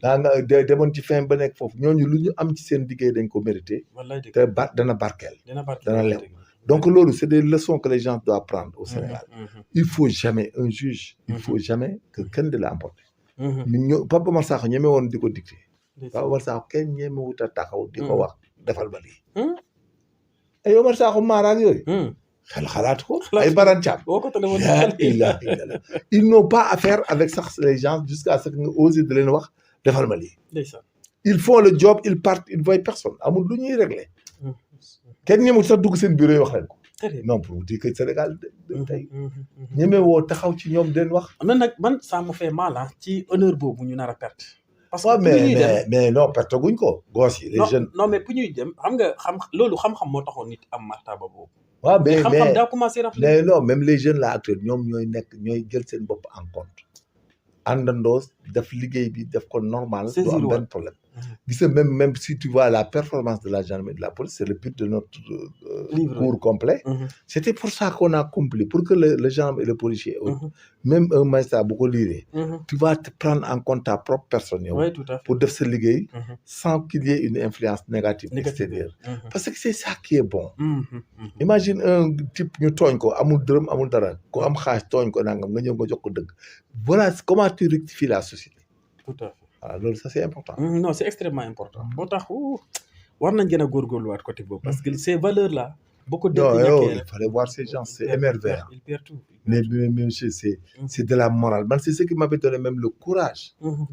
daa nga demoon ci fin ba nekk foofu ñooñu lu ñu am ci seen liggéey dañ ko mérité te dana barkeel dana lew donc loolu c'est des leçons que les gens doivent prendre au Sénégal il faut jamais un juge il faut jamais que kenn de la emporter ñu Pape Omar Sakho ñeme woon di ko dicté Pape Omar Sakho kenn ñeme wut a taxaw di ko wax defal ba lii ay Omar Sakho maaraak yooyu xalaat ko ay baran caam ils n'ont pas affaire avec sax les gens jusqu'à ce que nga osé de leen wax defal ma lii ils font le job ils partent ils voient personne amul lu ñuy régler kenn ñemul sax dugg seen bureau yi wax leen ko non pour vous dire que Sénégal tey ñeme woo taxaw ci ñoom den wax man nag ça me fait mal ci honneur boobu ñu nar a perte parce que mais non perte guñ ko gos yi les jeunes non mais bu ñuy dem xam nga loolu xam-xam moo taxoon nit am martaba boobu waaw mais xam-xam daa commencé rafetlu mais non même les jeunes là actuels ñoom ñooy jël seen bopp en compte àndandoo def liggéey bi def ko normal du am benn problème gis nga même si tu vois la performance de la gendarmerie et de la police c'est le but de notre cours complet c'était pour ça qu'on a compris pour que le gendarme et le policier même un magistrat bu ko liiree tu vas te prendre en compte ta propre personne yow pour def sa liggéey sans qu'il y ait une influence négative extérieure parce que c'est ça qui est bon imagine un type ñu tooñ ko amul dërëm amul dara ku am xaalis tooñ ko nangam nga ñëw nga jox ko dëgg voilà comment tu rectifies la société tout à fait waaw loolu ça c'est important non c'est extrêmement important moo tax war nañ gën a góorgóorluwaat côté boobu parce que ces valeurs là boo ko dégg il fallait voir ces gens c'est émerveillant il perd tout mais monsieur c'est de la morale man c'est ce qui m'avait donné même le courage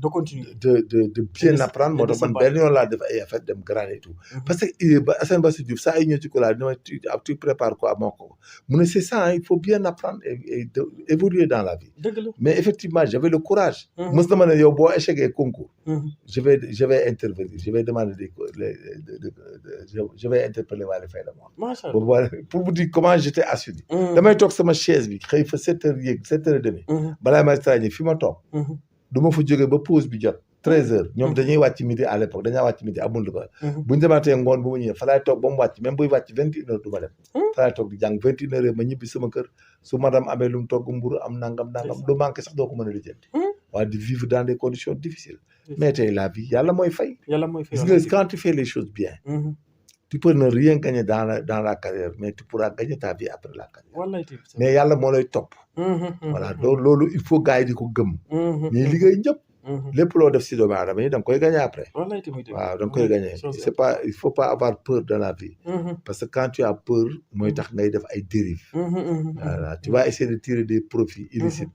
de continuer de bien apprendre moo tax man benn yoon laa def ay affaire dem grand et tout parce que Assane Bassirou Diouf saa yi ñëw ci ko laa dina tu prépares quoi moo ko mu ne c'est ça il faut bien apprendre et évoluer dans la vie mais effectivement j'avais le courage mës na ma ne yow boo échecé concours je vais intervenir je vais demander je vais interpeller Waly Faye de moi pour vous dire comment j'étais assuré damay toog sama chaise bi xëy fa 7 heures yéeg 7 heures et demi balaa may trañe fi ma toog du ma fa jógee ba pause bi jot 13 heures ñoom dañuy wàcc midi à l'époque dañaa wàcc midi amul lu ko bu ñu demaatee ngoon bu ma ñëwee fa laay toog ba mu wàcc même buy wàcc 21 heures du ma dem fa laay toog di jàng 21 heures ma ñibbi sama kër su madame amee lu mu togg mburu am nangam du manqué sax doo ko mën a lijjanti waaye di vivre dans des conditions difficiles mais tey la vie yàlla mooy fay gis nga quand tu fais les choses bien tu peux ne rien gagner dans la carrière mais tu pourras gagner ta vie après la carrière mais yàlla moo lay topp voilà donc loolu il faut gars yi di ko gëm mais liggéey ñëpp lépp loo def si doomu aadama yi da nga koy gagner après waaw da nga koy gagner c'est pas il faut pas avoir peur dans la vie parce que quand tu as peur mooy tax ngay def ay dérives voilà tu vas essayer de tirer des profits illicites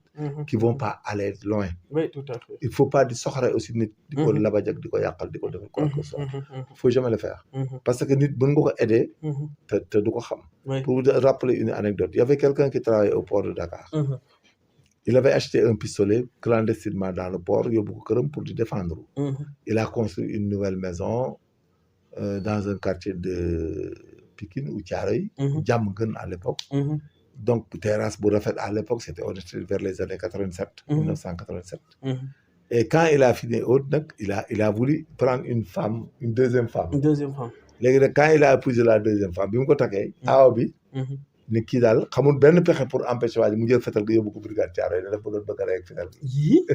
qui vont pas aller loin tout à fait il faut pas di soxore aussi nit di ko labaj ak di ko yàqal di ko defal quoi que ce soit il faut jamais le faire parce que nit mën nga ko aider te du ko xam pour vous rappeler une anecdote il y avait quelqu'un qui travaillait au port de Dakar il avait acheté un pistolet clandestinement dans le port yóbbu ko këram pour di défendre il a construit une nouvelle maison dans un quartier de Pikine ou Thiaroye Diamaguène à l'époque donc terrasse bu rafet à l'époque c'était on était vers les années 87 1987 et quand il a fini haute nag il a voulu prendre une deuxième femme léegi nag quand il a épousé la deuxième femme bi mu ko takkee aaw bi ni kii daal xamul benn pexe pour empêcher waa ji mu jël fetal gi yóbbu ko brigade Thiaroye ne dafa doon bëgg a rey ak fetal gi yii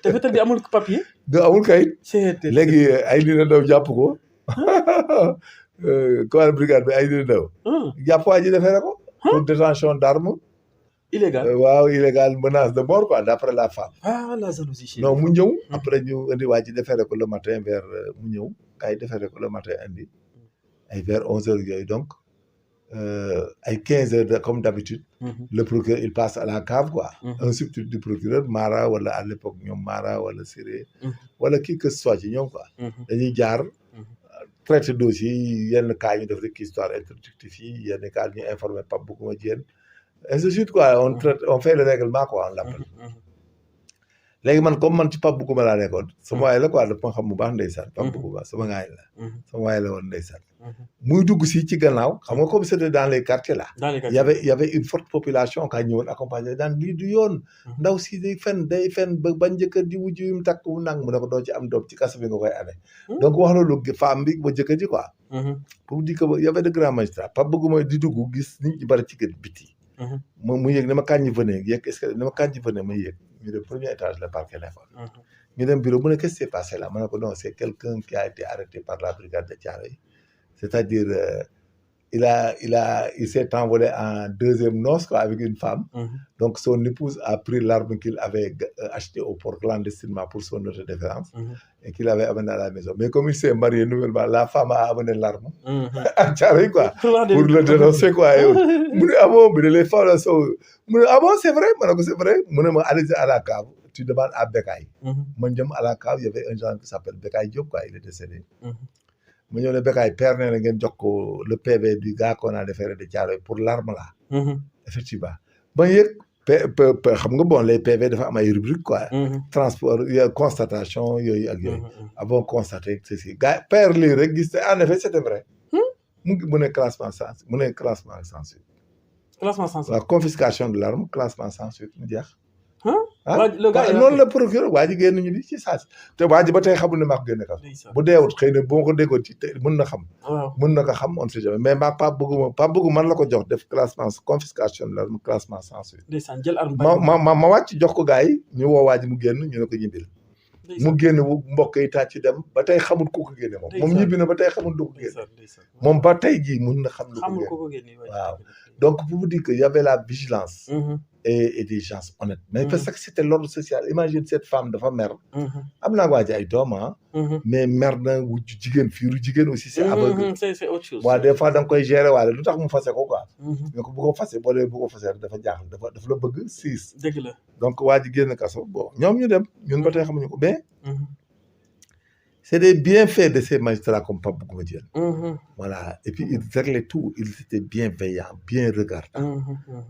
te fetal bi amul papier amul kayit léegi ay li na daw jàpp ko commandant brigade bi ay li na daw jàpp waa ji defee ko pour détention d'armes illégal waaw illégal menace de mort quoi d'après la femme la jalousie non mu ñëw après ñu indi waa ji defeere ko le matin vers mu ñëw kay defeere ko le matin indi ay vers 11h yooyu donc ay 15h comme d'habitude le procureur il passe à la cave quoi un substitut du procureur Mara wala à l'époque ñoom Mara wala Siré wala qui que ce soit ci ñoom quoi dañuy jaar traité dossier yi yenn cas ñu def rek histoire introductive yi yenn cas ñu informé Pape Bougouma Diène ainsi de suite quoi on fait le règlement quoi on l'appelle léegi man comme man ci Pape Bougouma laa nekkoon sama waay la quoi dafa xam bu baax ndeysaan Pape Bougouma sama ngaay la sama waay la woon ndeysaan muy dugg si ci gannaaw xam nga comme c'était dans les quartiers là il y avait une forte population ka ñëwoon accompagné daan lii du yoon ndaw si day fen ba bañ jëkkër di wujj yu mu takk wu nang mu ne ko doo ci am doom ci kaso bi nga koy amee donc wax loolu femme bi ba jëkkër ji quoi pour dire que y avait de grands magistrats Pape Bougouma di dugg gis nit ñi bari ci kër biti mu yëg ne ma kañ venez yëg est-ce que ne ma kañ venez ma yëg ñu dem premier étage le parquet nekkoon ñu dem bureau mu ne qu'est-ce qui s'est passé là ma ne ko non c'est quelqu'un qui a été arrêté par la brigade de Thiaroye c'est-à-dire il s'est envolé en deuxième noce quoi avec une femme donc son épouse a pris l'arme qu'il avait acheté au port clandestinement pour son autodéfense et qu'il avait amené à la maison mais comme il s'est marié nouvellement la femme a amené l'arme à Thiaroye quoi pour le dénoncer quoi mu ne ah bon bi ne les femmes là sont mu ne ah bon c'est vrai ma ne ko c'est vrai mu ne ma allez à la cave tu demandes à Bekay ma jëm à la cave il y avait un genre qui s'appelle Bekay Diop quoi il est décédé mu ñëw ne Bekay père nee na ngeen jox ko le PV du gars qu'on a déféré de Thiaroye pour l'arme là effectivement ba yëg xam nga bon les PV dafa am ay rubrique quoi transport constatation yooyu ak yooyu avons constaté ceci gars père lii rek gis te en effet c'était vrai mu ne classement sans suite waaw confiscation de l'arme classement sans suite mu jeex noonu la procureur waa ji génn ñu di ci saa si te waa ji ba tey xamul ne maa ko génne kaso bu deewut xëy na boo ko déggoon ci mën na xam mën na ko xam on sait jamais mais maa Pape Bougouma man la ko jox def classement confiscation de l'arme classement sans suite ma wàcc jox ko gars yi ñu woo waa ji mu génn ñu ne ko ñibbil mu génn mbokk yi tàcc ci dem ba tey xamul ku ko génne moom ñibbi na ba tey xamul du ko génne moom ba tey jii mën na xam lu ko génne waaw donc pour vous dire que y avait la vigilance et des gens honnêtes mais parce que c'était l'ordre social imagine cette femme dafa mer am naa waa ji ay doom mais mer na wujju jigéen fiiru jigéen aussi c'est aveugle c'est autre chose waaw des fois da nga koy gérer waale lu tax mu fase ko quoi mais ko bu ko fase boo dee bu ko fase dafa jaaxal dafa la bëgg siis dëgg la donc waa ji génn kaso bon ñoom ñu dem ñun ba tey xamuñu ko mais c'est des bienfaits de ces magistrats comme Pape Bougouma Diène voilà et puis ils réglaient tout ils étaient bienveillants bien regardants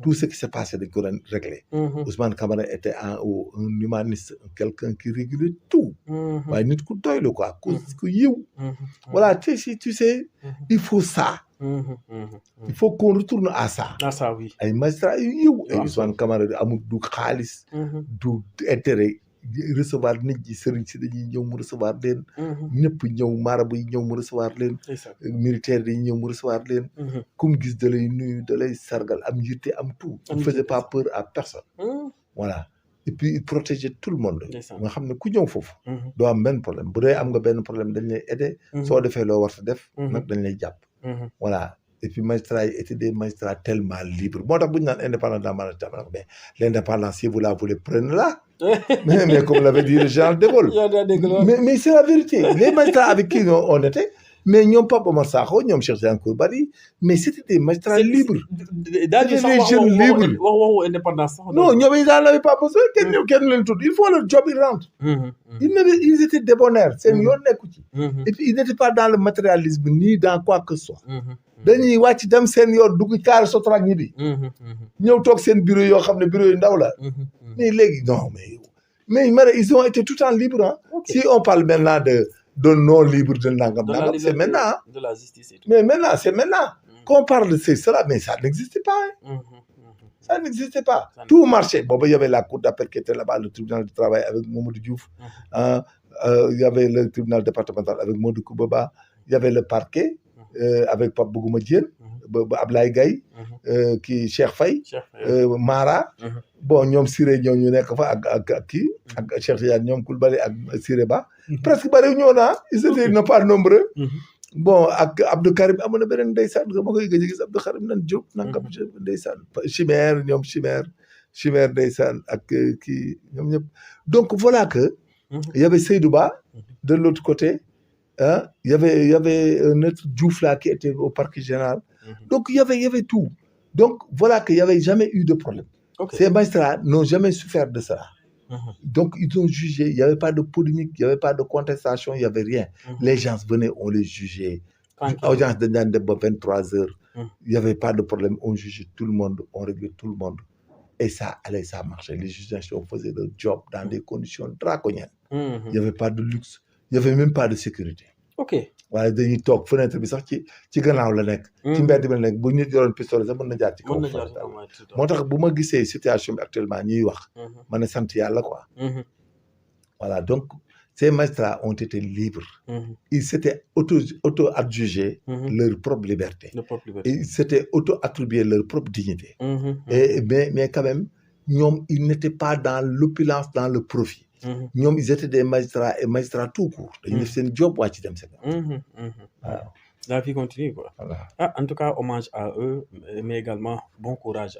tout ce qui s'est passé dañ ko doon réglé Ousmane Camara était un humaniste quelqu'un qui régulait tout waaye nit ku doylu quoi ku yiw voilà tu sais il faut ça il faut qu'on retourne à ça oui ay magistrats yu yiw ay Ousmane Camara amul du xaalis du intérêt recevoir nit ñi sëriñ si dañuy ñëw mu recevoir leen ñëpp ñëw marabu yi ñëw mu recevoir leen militaire dañuy ñëw mu recevoir leen comme gis da lay nuyu da lay sargal am yitte am tout il faisait pas peur à personne voilà et puis il protégeait tout le monde nga xam ne ku ñëw foofu doo am benn problème bu dee am nga benn problème dañ lay aider soo defee loo war sa def nag dañ lay jàpp voilà et puis magistrats yi étaient des magistrats tellement libres moo tax bu ñu naan indépendance de la magistrat mais l'indépendance si vous la voulez prenez-la mais comme l'avait dit le général de Gaulle mais c'est la vérité les magistrats avec qui on était mais ñoom Pape Omar Sakho ñoom Cheikh Tidiane Coulibaly mais c'était des magistrats libres c'était des jeunes libres waxu indépendance non ñoom ils n'en avaient pas besoin kenn leen tudd ils font leur job ils rentrent ils étaient débonnaires seen yoon nekku ci et puis ils n'étaient pas dans le matérialisme ni dans quoi que ce soit dañuy wàcc dem seen yoon dugg kaar sotraak ñi bi ñëw toog seen bureau yoo xam ne bureau yu ndaw la mais léegi non mais ils ont été tout le temps libres si on parle maintenant de non libre de nangam c'est maintenant de la justice et tout mais maintenant c'est maintenant Qu'on parle de cela, mais ça n'existait pas. Hein. Ça n'existait pas. Tout marchait. Bon, il y avait la cour d'appel qui était là-bas, le tribunal du travail avec Mamadou Diouf. Il y avait le tribunal départemental avec Modou Koubaba. Il y avait le parquet avec Pape Bougouma Diène, Ablaye Gaye, qui Cheikh Faye, Mara. Bon, ñoom Siré ñoom ñu nekk fa ak kii ak Cheikh Tidiane ñoom Koulibaly ak Siré Ba. Presque bari ñoo na ils étaient non pas nombreux. Bon ak Abdou Karim amoon na beneen ndeysaan ma koy gëj a gis Abdou Karim nan Diop nangam ndeysaan Chimère ñoom Chimère ndeysaan ak kii ñoom ñëpp. Donc voilà que il y avait Seydou Ba de l'autre côté. Hein? Il y avait un autre Diouf là qui était au parquet général. Donc il y avait tout. Donc voilà qu'il n'y avait jamais eu de problème. Ces magistrats n'ont jamais souffert de ça. Donc ils ont jugé, il n'y avait pas de polémique, il n'y avait pas de contestation, il n'y avait rien. Les gens venaient, on les jugeait. Audience de 23 heures, il n'y avait pas de problème, on jugeait tout le monde, on réglait tout le monde. Et ça allait, ça marchait. Les juridictions faisaient leur job dans des conditions draconiennes. Il n'y avait pas de luxe, il n'y avait même pas de sécurité. waaye dañuy toog fenêtre bi sax ci gannaaw la nekk. ci mbedd bi la nekk bu ñu yoroon pistolet sax mën na jaar ci kaw. moo tax bu ma gisee situation bi actuellement ñuy wax. ma ne sant yàlla quoi. Voilà donc ces magistrats ont été libres. Ils s'étaient auto-adjugés leur propre liberté. Et ils s'étaient auto-attribués leur propre dignité. Mais quand même ñoom ils n'étaient pas dans l'opulence, dans le profit. ñoom ils étaient des magistrats et magistrats tout court. dañu def seen job wàcc dem seen. waaw. La vie continue quoi. Voilà. En tout cas hommage à eux mais également bon courage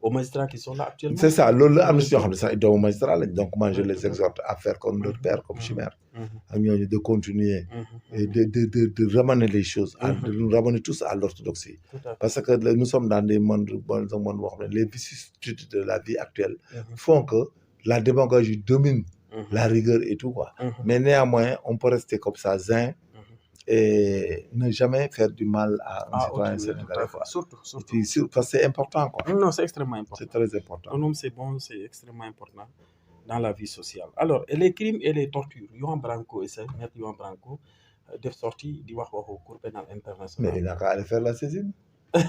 aux magistrats qui sont là actuellement. C'est ça loolu la am na si ñoo xam ne sax doomu magistrat lañ donc moi je les exhorte à faire comme leur père comme Chimère. ak ñooñu de continuer. Et de ramener les choses. De nous ramener tous à l'orthodoxie. Parce que nous sommes dans des mondes boo xam ne les vicissitudes de la vie actuelle font que la démagogie domine la rigueur et tout quoi. Mais néanmoins, on peut rester comme ça, zen, et ne jamais faire du mal à un citoyen sénégalais. Surtout. Parce que c'est important quoi. Non, c'est extrêmement important. C'est très important. Un homme, c'est bon, c'est extrêmement important dans la vie sociale. Alors, les crimes et les tortures, Yohan Branco et ça, Maître Yohan Branco, def sorti di wax waxu Cour pénale internationale. Mais il n'a qu'à aller faire la saisine.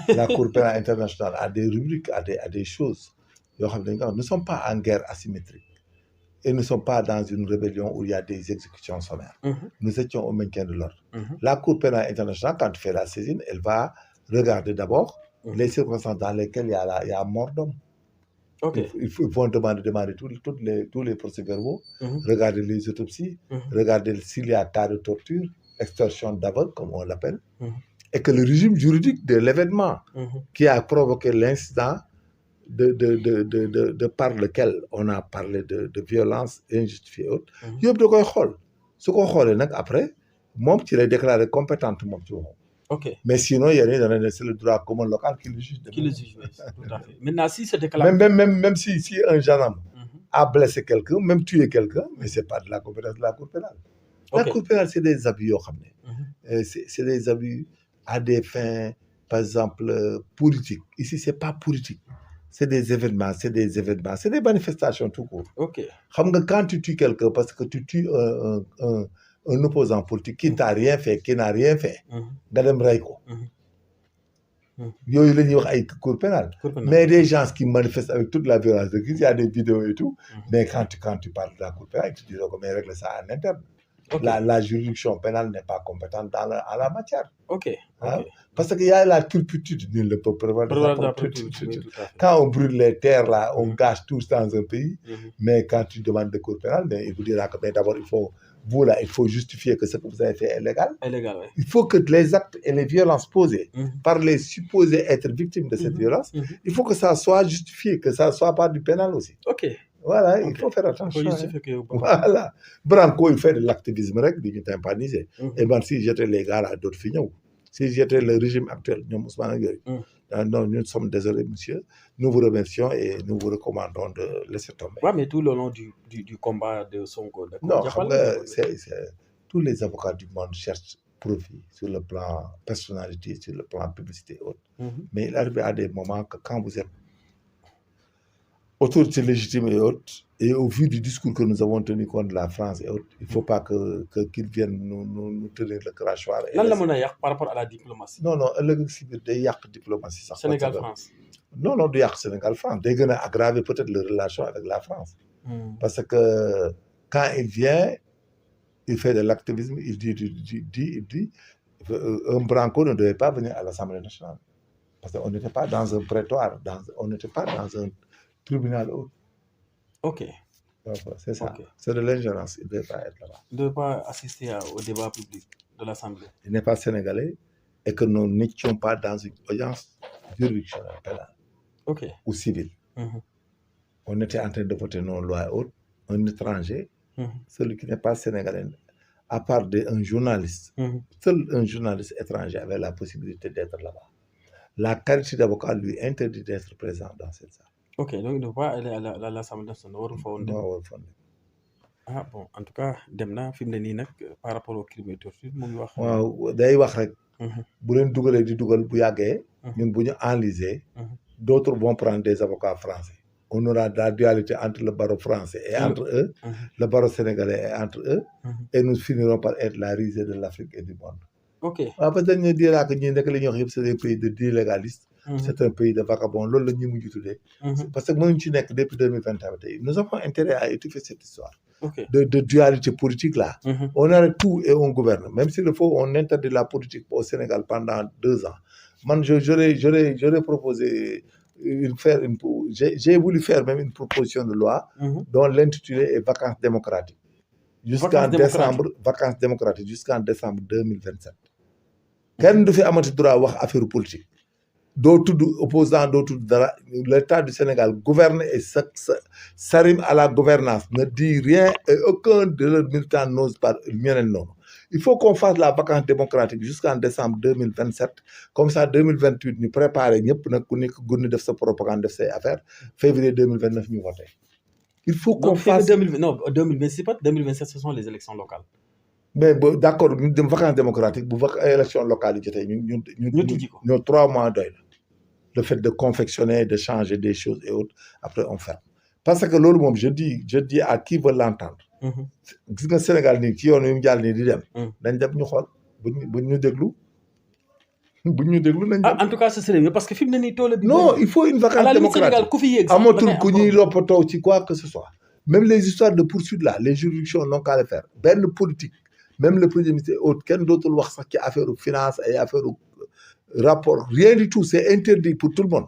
La Cour pénale internationale a des rubriques, a des choses. Nous ne sommes pas en guerre asymétrique et nous ne sommes pas dans une rébellion où il y a des exécutions sommaires. Nous étions au maintien de l'ordre. La Cour pénale internationale, quand tu fais la saisine, elle va regarder d'abord les circonstances dans lesquelles il y a mort d'homme. Ils vont demander tous les procès-verbaux, regarder les autopsies, regarder s'il y a cas de torture, extorsion d'aveugle, comme on l'appelle, et que le régime juridique de l'événement qui a provoqué l'incident de par lequel on a parlé de violence injustifiée haute yëpp da koy xool su ko xoolee nag après moom ci lay déclarer compétente moom ci waxam. Mais sinon yéen dana ne c'est le droit commun local qui le juge. Tout à fait. Maintenant si c'est déclaré même si un gendarme a blessé quelqu'un même tué quelqu'un mais c'est pas de la compétence de la Cour pénale. La Cour pénale c'est des abus yoo xam ne c'est des abus à des fins par exemple politiques. Ici c'est pas politique. C'est des événements, c'est des manifestations tout court. Quand tu tues quelqu'un parce que tu tues un opposant politique qui n'a rien fait, nga dem rey ko. Yooyu la ñuy wax ay Cour pénale. Mais des gens qui manifestent avec toute la violence de crise, il y a des vidéos et tout. Mais quand tu parles de la Cour pénale, tu dis mais règle ça en interne. La juridiction pénale n'est pas compétente en la matière. Parce qu'il y a la turpitude, nul ne peut prévoir la turpitude. Quand on brûle les terres, là, on gâche tout dans un pays. Mais quand tu demandes de Cour pénale, il vous dira que d'abord, il faut justifier que ce que vous avez fait est légal. Il faut que les actes et les violences posées par les supposés être victimes de cette violence, il faut que ça soit justifié, que ça ne soit pas du pénal aussi. Voilà, il faut faire attention. Voilà. Branco, il fait de l'activisme, il est tympanisé. Et bien, si j'étais les gars là, d'autres finaux. Si j'étais le régime actuel, nous sommes désolés, monsieur. Nous vous remercions et nous vous recommandons de laisser tomber. Oui, mais tout le long du combat de Sonko. Non, tous les avocats du monde cherchent profit sur le plan personnalité, sur le plan publicité et autres. Mais il arrive à des moments que quand vous êtes autorité légitime et autres, et au vu du discours que nous avons tenu contre la France et autres, il ne faut pas qu'ils viennent nous tenir le crachoir. Lan la mën a yàq par rapport à la diplomatie. Non ëllëg si biir day yàq diplomatie sax. Sénégal France. non du yàq Sénégal France day gën a aggraver peut-être les relations avec la France. Parce que quand il vient il fait de l'activisme, il dit un branco ne devait pas venir à l'Assemblée nationale. Parce qu'on n'était pas dans un prétoire, on n'était pas dans un tribunal haut. Ok. Donc, c'est ça. Okay. C'est de l'ingérence. Il ne devait pas être là-bas. Il ne devait pas assister au débat public de l'Assemblée. Il n'est pas sénégalais et que nous n'étions pas dans une audience juridictionnelle pénale. Ok. Ou civile. On était en train de voter nos lois hautes. Un étranger, celui qui n'est pas sénégalais, à part un journaliste, seul un journaliste étranger avait la possibilité d'être là-bas. La qualité d'avocat lui interdit d'être présent dans cette salle. Ok, donc il ne doit pas aller à l'Assemblée nationale. Ah bon, en tout cas, dem na fi mu ne nii nag par rapport au crime et torture mu ngi wax. waaw day wax rek. bu leen dugalee di dugal bu yàggee. ñun bu ñu enlisé. D'autres vont prendre des avocats français. On aura la dualité entre le barreau français et entre eux, le barreau sénégalais et entre eux, et nous finirons par être la risée de l'Afrique et du monde. Ok. Parce que dañu dira que ñi nekk li ñuy wax yëpp c'est des pays d'illégalistes. C'est un pays de vagabonds. Loolu la ñuy mujj tuddee. Parce que mënuñ ci nekk depuis 2021 tey nous avons intérêt à étouffer cette histoire. Okay. De dualité politique là. On arrête tout et on gouverne. Même s'il le faut, on interdit la politique au Sénégal pendant 2 ans. Man, j'aurais proposé j'ai voulu faire même une proposition de loi dont l'intitulé est vacances démocratiques. Jusqu'en décembre 2027. Kenn du fi amati droit wax affaire politique. Doo tudd opposant doo tudd dara. L'État du Sénégal gouverne et s'arrime à la gouvernance, ne dit rien et aucun de leurs militants n'ose pas ñeneen noonu. Il faut qu'on fasse la vacance démocratique jusqu'en décembre 2027. Comme ça, 2028, nous préparer ñëpp nag ku nekk gunni def sa propagande, def say affaire. Février 2029, ñu voter. Il faut qu'on fasse... 2026, pas 2027, ce sont les élections locales. Mais d'accord, ñu dem vacance démocratique, bu élection locale yi jotee ñun 3 mois doy la. Le fait de confectionner, de changer des choses et autres, après on ferme. Parce que loolu moom je dis à qui veut l'entendre. Gis nga Sénégal nii ci yoon yu mu jàll nii di dem. dañ dem ñu xool buñ ñu déglu nañ dem. En tout cas ce serait mieux parce que fi mu ne nii tool bi. Non, il faut une vacance démocratique. ku fi yéeg amatul ku ñuy loppatoo ci quoi que ce soit. Même les histoires de poursuite là, les juridictions n'ont qu'à le faire. Benn politique, même le premier ministre et autres, kenn dootul wax sax ci affaire finance et affaire rapport, rien du tout, c'est interdit pour tout le monde.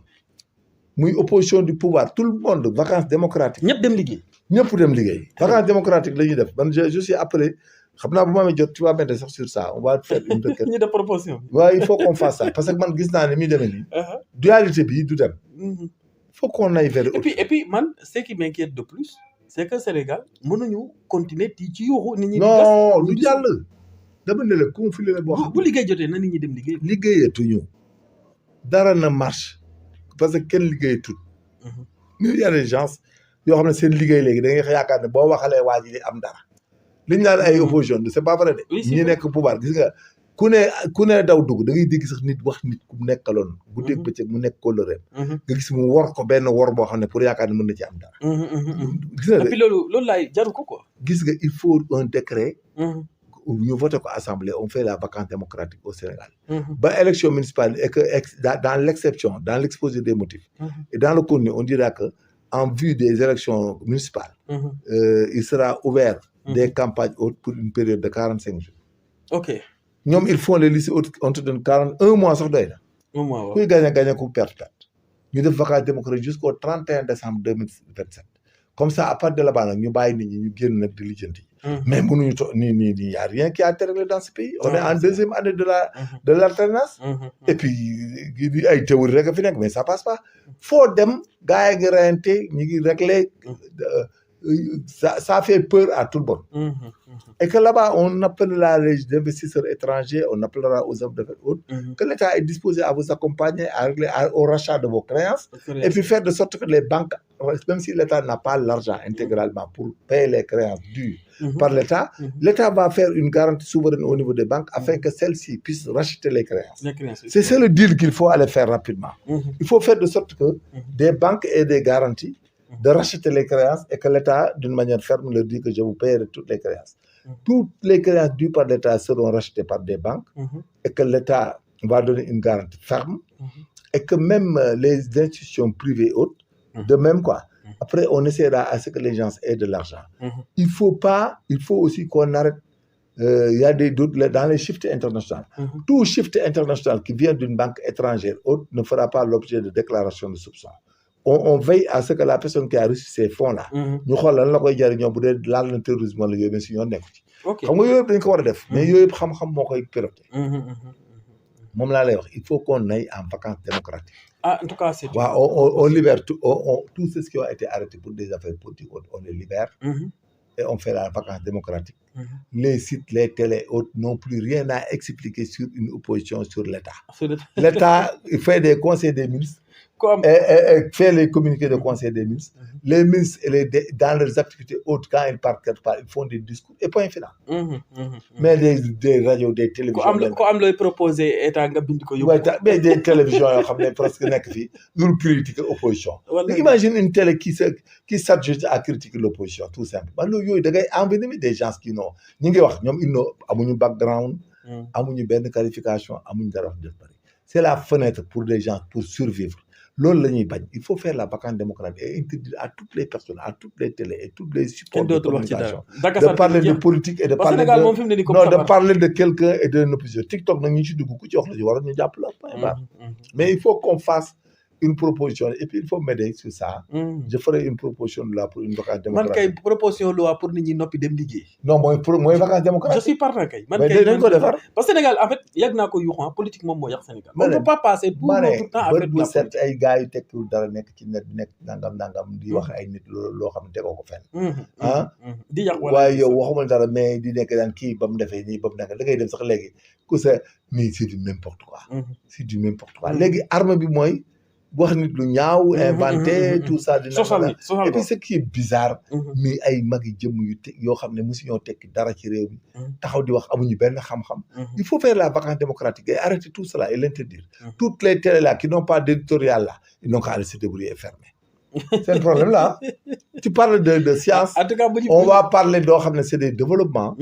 Muy opposition du pouvoir, tout le monde, vacances démocratiques. ñëpp dem liggéey. Vacances démocratiques la ñuy def. Man je suis appelé, xam naa bu ma amee jot, tu vas mettre ça sur ça, on va faire une requête. ñu def proposition. Ouais, il faut qu'on fasse ça parce que man gis naa ne muy demee nii. Dualité bi du dem. Il faut qu'on aille vers. Et puis man, ce qui m'inquiète de plus, c'est que Sénégal mënuñu continuer ci yuuxu nit ñi. Non, lu jàll. dama ne la conflit la boo xam bu liggéey jotee na nit ñi dem liggéey. liggéeyatuñu dara na marche parce que kenn liggéeyatut. il y a des gens yoo xam ne seen liggéey léegi da ngay yaakaar ne boo waxalee waa ji am dara. li ñu naan ay opposition c'est pas vrai de. ñi nekk pouvoir gis nga ku ne daw dugg da ngay dégg sax nit wax nit ku nekkaloon. guddeeg bëccëg mu nekk kóllëreem. nga gis mu wor ko benn wor boo xam ne pour yaakaar ne mën na ci am dara. gis nga et puis loolu laay jaru ko quoi. gis nga il faut un décret. ñu voté ko assemblée on fait la vacance démocratique au Sénégal. Ba élection municipale et que dans l'exception, dans l'exposé des motifs. Et dans le contenu on dira que en vue des élections municipales. Il sera ouvert des campagnes hautes pour une période de 45 jours. Ok. ñoom ils font les listes hautes on te donne 41 mois sax doy na. 1 mois waaw kuy gagné ku perte. ñu def vacance démocratique jusqu'au 31 décembre 2027. Comme ça à partir de là-bas nag ñu bàyyi nit ñi ñu génn nag di lijjanti. Mais mënuñu nii y a rien qui a été réglé dans ce pays. On est en 2e année de l'alternance. Et puis ay théorie rek a fi nekk mais ça passe pas. Foo dem gars yi ngi reyante ñu ngi réglé ça fait peur à tout le monde. Et que là-bas on appellera les investisseurs étrangers, on appellera aux hommes d'affaires autres. Que l'État est disposé à vous accompagner à régler au rachat de vos créances. Et puis faire de sorte que les banques, même si l'État n'a pas l'argent intégralement pour payer les créances dues par l'État, l'État va faire une garantie souveraine au niveau des banques afin que celles-ci puissent racheter les créances. C'est le deal qu'il faut aller faire rapidement. Il faut faire de sorte que des banques aient des garanties de racheter les créances et que l'État, d'une manière ferme, leur dit que je vous paierai toutes les créances. Toutes les créances dues par l'État seront rachetées par des banques et que l'État va donner une garantie ferme et que même les institutions privées autres, de même quoi. Après, on essaiera à ce que les gens aient de l'argent. Il faut aussi qu'on arrête. Il y a des doutes dans les shifts internationaux. Tout shift international qui vient d'une banque étrangère autre ne fera pas l'objet de déclaration de soupçon. On veille à ce que la personne qui a reçu ces fonds-là, ñu xool lan la koy jariñoo bu dee laal na terrorisme wala yooyu mais si ñoo nekku ci. xam nga yooyu yëpp dañ ko war a def. mais yooyu yëpp xam-xam moo koy piloté. moom laa lay wax il faut qu'on aille en vacances démocratiques. Ah, en tout cas, c'est... on libère tous ceux qui ont été arrêtés pour des affaires politiques, on les libère. Et on fait la vacance démocratique. Les sites, les télés, autres n'ont plus rien à expliquer sur une opposition sur l'État. L'État fait des conseils des ministres. Et fait les communiqués de conseil des ministres. Les ministres, dans leurs activités autres, quand ils partent quelque part, ils font des discours et point final. Mais des radios, des télévisions. Comme le proposé est un gabin de mais des télévisions, presque nous critiquent l'opposition. Imagine une télé qui s'adjuge à critiquer l'opposition, tout simplement. Il y a envenimer des gens qui n'ont pas background, pas qualification, c'est la fenêtre pour les gens pour survivre. Il faut faire la vacance démocratique et interdire à toutes les personnes, à toutes les télés et toutes les supports de communication de parler de politique et de parler de quelqu'un et de nos plusieurs. TikTok, mais il faut qu'on fasse une proposition et puis il faut m'aider sur ça. Je ferai une proposition de loi pour une vacance démocratique. Une proposition de loi pour nous nopi dem liguey. Non, moi vacance démocratique. Je suis partant kay. Man kay parce que Sénégal en fait yag na ko yuxu politiquement mo yak Sénégal. On ne peut pas passer tout notre temps à faire de la politique. Ay gars yu tekul dara nek ci net bi nek nangam di wax ay nit lo xam tegoo ko fenn. Di yak wala waaye yow waxuma dara mais di nek daan kii bam defee nii bam nek da ngay dem sax léegi ku sa mais c'est du n'importe quoi. C'est du n'importe quoi. Léegi arme bi mooy wax nit lu ñaaw inventé tout ça et puis ce qui est bizarre mais ay magi jëm yu yoo xam ne mosu ñoo tekki dara ci réew mi taxaw di wax amuñu benn xam-xam il faut faire la vacance démocratique et arrêter tout cela et l'interdire toutes les télés là qui n'ont pas d'éditorial là ils n'ont qu'à aller se débrouiller et fermer. C'est un problème là. Tu parles de science. On va parler de c'est des développements.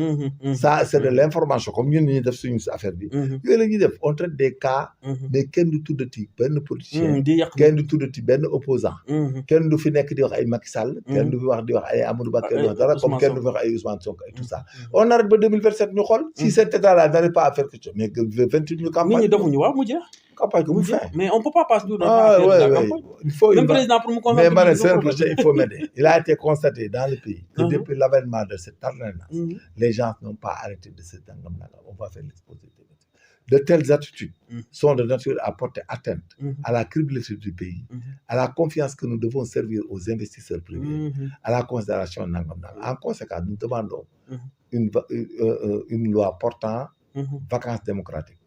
Ça, c'est de l'information. Comme nous, nous avons fait affaire. On traite des cas, mais quel du tout de type, ben politicien, quel du tout de type, ben opposant, quel du fait que dire ay Macky Sall, quel du voir dire ay Amadou Ba, comme quel du voir ay Ousmane Sonko et tout ça. On arrête de 2027 nous xool. Si cet état-là n'arrive pas à faire quelque chose, mais 28 nous campagne. Campagne que vous faites. Mais on ne peut pas passer tout dans la campagne. Il faut même président pour me convaincre. Mais il faut m'aider. Il a été constaté dans le pays que depuis l'avènement de cette alternance, les gens n'ont pas arrêté de se dire on va faire l'exposé. De telles attitudes sont de nature à porter atteinte à la crédibilité du pays, à la confiance que nous devons servir aux investisseurs privés, à la considération nangam. En conséquence, nous demandons une loi portant vacances démocratiques.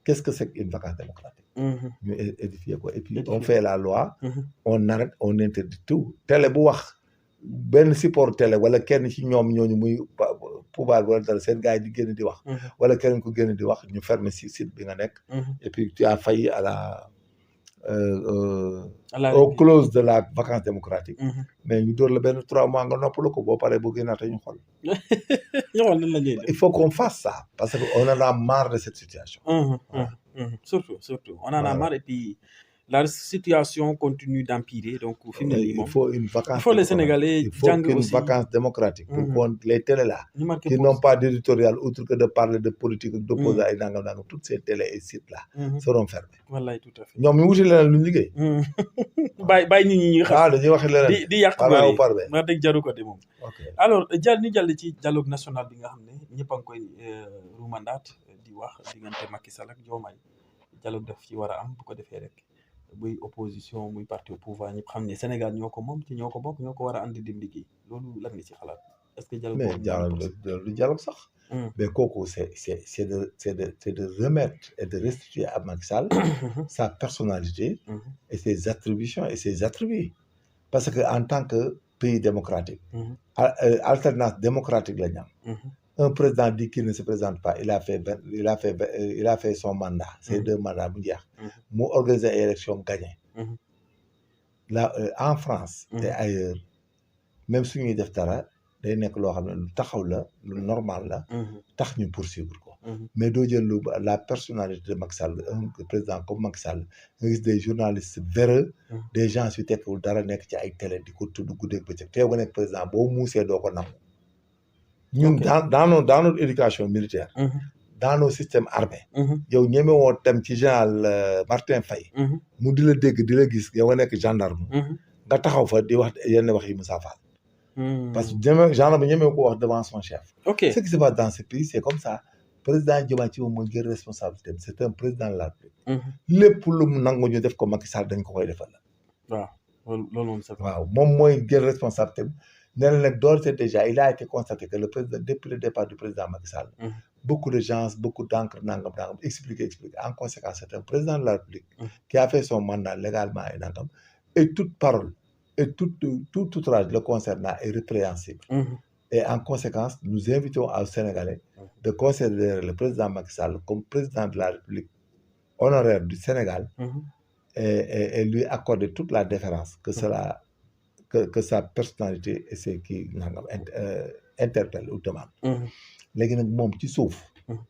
Qu'est-ce que c'est qu'une vacance démocratique? Ñu édifier quoi et puis on fait la loi, on arrête, on interdit tout. Télé bu wax benn support télé wala kenn ci ñoom ñooñu muy pouvoir wala dara seen gars yi di génn di wax. wala keneen ko génn di wax ñu fermer si site bi nga nekk. Et puis tu as failli à la aux clauses de la vacance démocratique. Mais ñu door la benn 3 mois nga noppalu ko boo paree boo génnaatee ñu xool. Il faut qu'on fasse ça parce qu'on en a marre de cette situation. Surtout. On en a marre et puis la situation continue d'empirer. Donc, il faut une vacance. Il faut les Sénégalais. Il faut une vacance démocratique pour qu'on les télés là, qui n'ont pas d'éditorial autre que de parler de politique, d'opposer à Nangam, toutes ces télés et sites là seront fermés. Voilà, tout à fait. Nous avons vu les liggéey. Alors, ñu jàll ci dialogue national bi nga xam ne ñëpp a ngi koy ruumandaat di wax diggante Macky Sall ak Diomaye dialogue daf ci war a am bu ko defee rek muy opposition muy parti au pouvoir ñëpp xam ne Sénégal ñoo ko moom ci ñoo ko bokk ñoo ko war a andi dem liggéey loolu lan nga ci xalaat est-ce que dialogue sax mais kooku c'est de remettre et de restituer à Macky Sall sa personnalité et ses attributions et ses attributs parce que en tant que pays démocratique alternance démocratique la ñu am un président dit qu'il ne se présente pas il a fait son mandat ces 2 mandats bu jeex mu organiser ay élection gagné là en France. et ailleurs même su ñuy def dara day nekk loo xam ne lu taxaw la lu normal la. tax ñu poursuivre ko. mais doo jël la personnalité de Macky Sall un président comme Macky Sall nga gis des journalistes véreux. des gens yu tekkiwul dara nekk ci ay télé di ko tudd guddeeg bëccëg teew nga nekk président boo muusee doo ko nangu. ñun dans notre éducation militaire. dans nos systèmes armés. yow ñeme woo dem ci général Martin Faye. mu di la dégg di la gis yow nga nekk gendarme. nga taxaw fa di wax yenn wax yi Moussa Fall. parce que gendarme ñeme ko wax devant son chef. ce qui se passe dans ce pays c'est comme ça. président Diomaye ci moom mooy jël responsabilité c'est un président de la République. lépp lu mu nangu ñu def ko Macky Sall dañ ko koy defal la. waaw loolu moom c'est waaw moom mooy jël responsabilité bi nee na nag d'ores et déjà il a été constaté que le président depuis le départ du président Macky Sall. beaucoup de gens beaucoup d'encre nangam expliquer en conséquence c'est un président de la République. qui a fait son mandat légalement et nangam et toute parole et tout outrage le concernant est répréhensible. Et en conséquence, nous invitons aux Sénégalais de considérer le président Macky Sall comme président de la République honoraire du Sénégal et lui accorder toute la déférence que sa personnalité et ce qui interpelle ou demande. léegi nag moom ci suuf.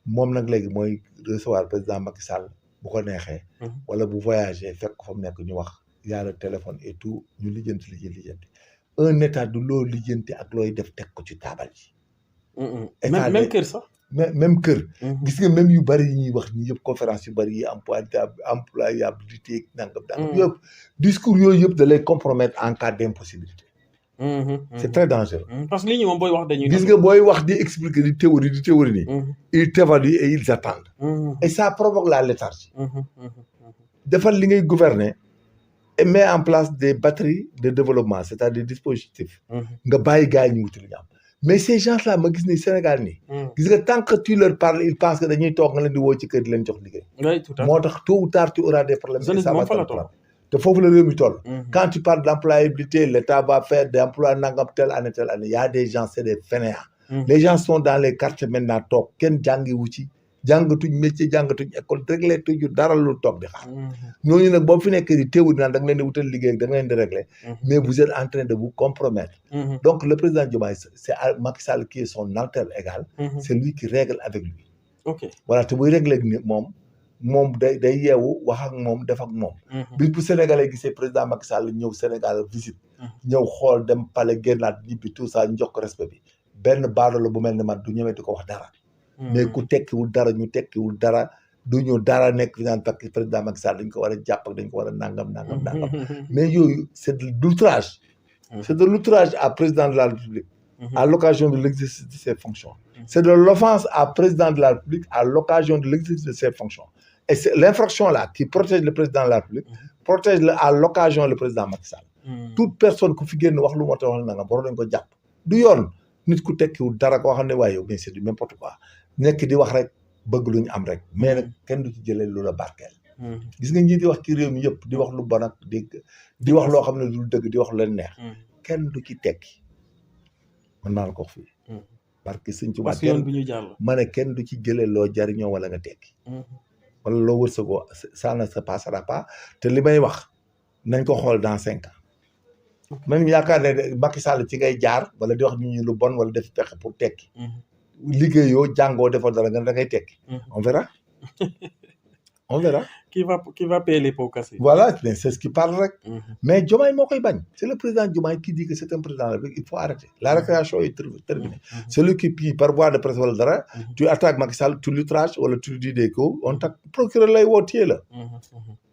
moom nag léegi mooy recevoir président Macky Sall bu ko neexee. wala bu voyager fekk ko fa mu nekk ñu wax y a le téléphone et tout ñu lijjanti. un état du loo lijjanti ak looy def teg ko ci taabal ji. même kër sax. même kër. gis nga même yu bari yi ñuy wax ñi yëpp conférence yu bari yi employabilité nangam yëpp discours yooyu yëpp da lay compromettre en cas d'impossibilité. c'est très dangereux. parce que li ñu moom booy wax dañuy. gis nga booy wax di expliquer di théorie nii. ils t'évaluent et ils attendent. et ça provoque la léthargie. defal li ngay gouverner. et met en place des batteries de développement c'est-à-dire des dispositifs. nga bàyyi gars yi ñu wuti lu ñu am. mais ces gens-là ma gis ni Sénégal nii. gis nga tant que tu leur parles ils pensent que dañuy toog nga leen di woo ci kër di leen jox liggéey. moo tax tôt ou tard tu auras des problèmes. te foofu la réew mi toll. quand tu parles d'employabilité l'État va faire des emplois nangam telle année il y a des gens c'est des fainéants. les gens sont dans les quartiers maintenant toog kenn jàngi wu ci. jàngatuñ métier jàngatuñ école réglé tuñu dara lu toog di xaar. ñooñu nag boo fi nekk di teewul naan da nga leen di wutal liggéey da nga leen di régler. mais vous êtes en train de vous compromettre. donc le président Diomaye c'est Macky Sall qui est son alter égal. c'est lui qui règle avec lui. voilà te buy régler ni moom day yeewu wax ak moom def ak moom. bis bu Sénégalais gisee président Macky Sall ñëw Sénégal visite. ñëw xool dem palais génnaat ñibbi tout ça ñu jox ko respect bi benn baadoolo bu mel ne man du ñëwee di ko wax dara. mais ku tekkiwul dara ñu tekkiwul dara du ñu dara nekk fi naan parce que président Macky Sall dañ ko war a jàpp ak dañ ko war a nangam. mais yooyu c'est de l'outrage. c'est de l'outrage à président de la République. à l'occasion de l'exercice de ses fonctions. c'est de l'offense à président de la République à l'occasion de l'exercice de ses fonctions. et c'est l'infraction là qui protège le président de la République. protège à l'occasion le président Macky Sall. toute personne ku fi génn wax lu moo tax wax nangam war nañ ko jàpp. du yoon nit ku tekkiwul dara koo xam ne waaye yow mais c'est du n'importe quoi. nekk di wax rek bëgg lu ñu am rek mais nag kenn du ci jëlee lu la barkeel. gis nga ñi di wax ci réew mi yëpp di wax lu bon ak di wax loo xam ne du dëgg di wax lu leen neex. kenn du ci tekki man maa la ko wax fii. parce que Sëñ Tuubaa yoon bi ñu jàll. ma ne kenn du ci jëlee loo jariñoo wala nga tekki. wala loo wërsëgoo ça ne se passera pas te li may wax nañ ko xool dans 5 ans. man yaakaar ne Macky Sall ci ngay jaar wala di wax nit ñi lu bon wala def pexe pour tekki. liggéeyoo jàngoo defoo dara nga da ngay tekki. on verra. qui va payer les pots cassés. voilà mais c'est ce qui parle rek. mais Diomaye moo koy bañ. c'est le président Diomaye qui dit que c'est un président de la République il faut arrêter. la récréation est terminée. celui qui pille par voie de presse wala dara. tu attaques Macky Sall tu l'outrages wala tu lui dis des coups on t'a procureur lay woo téye la.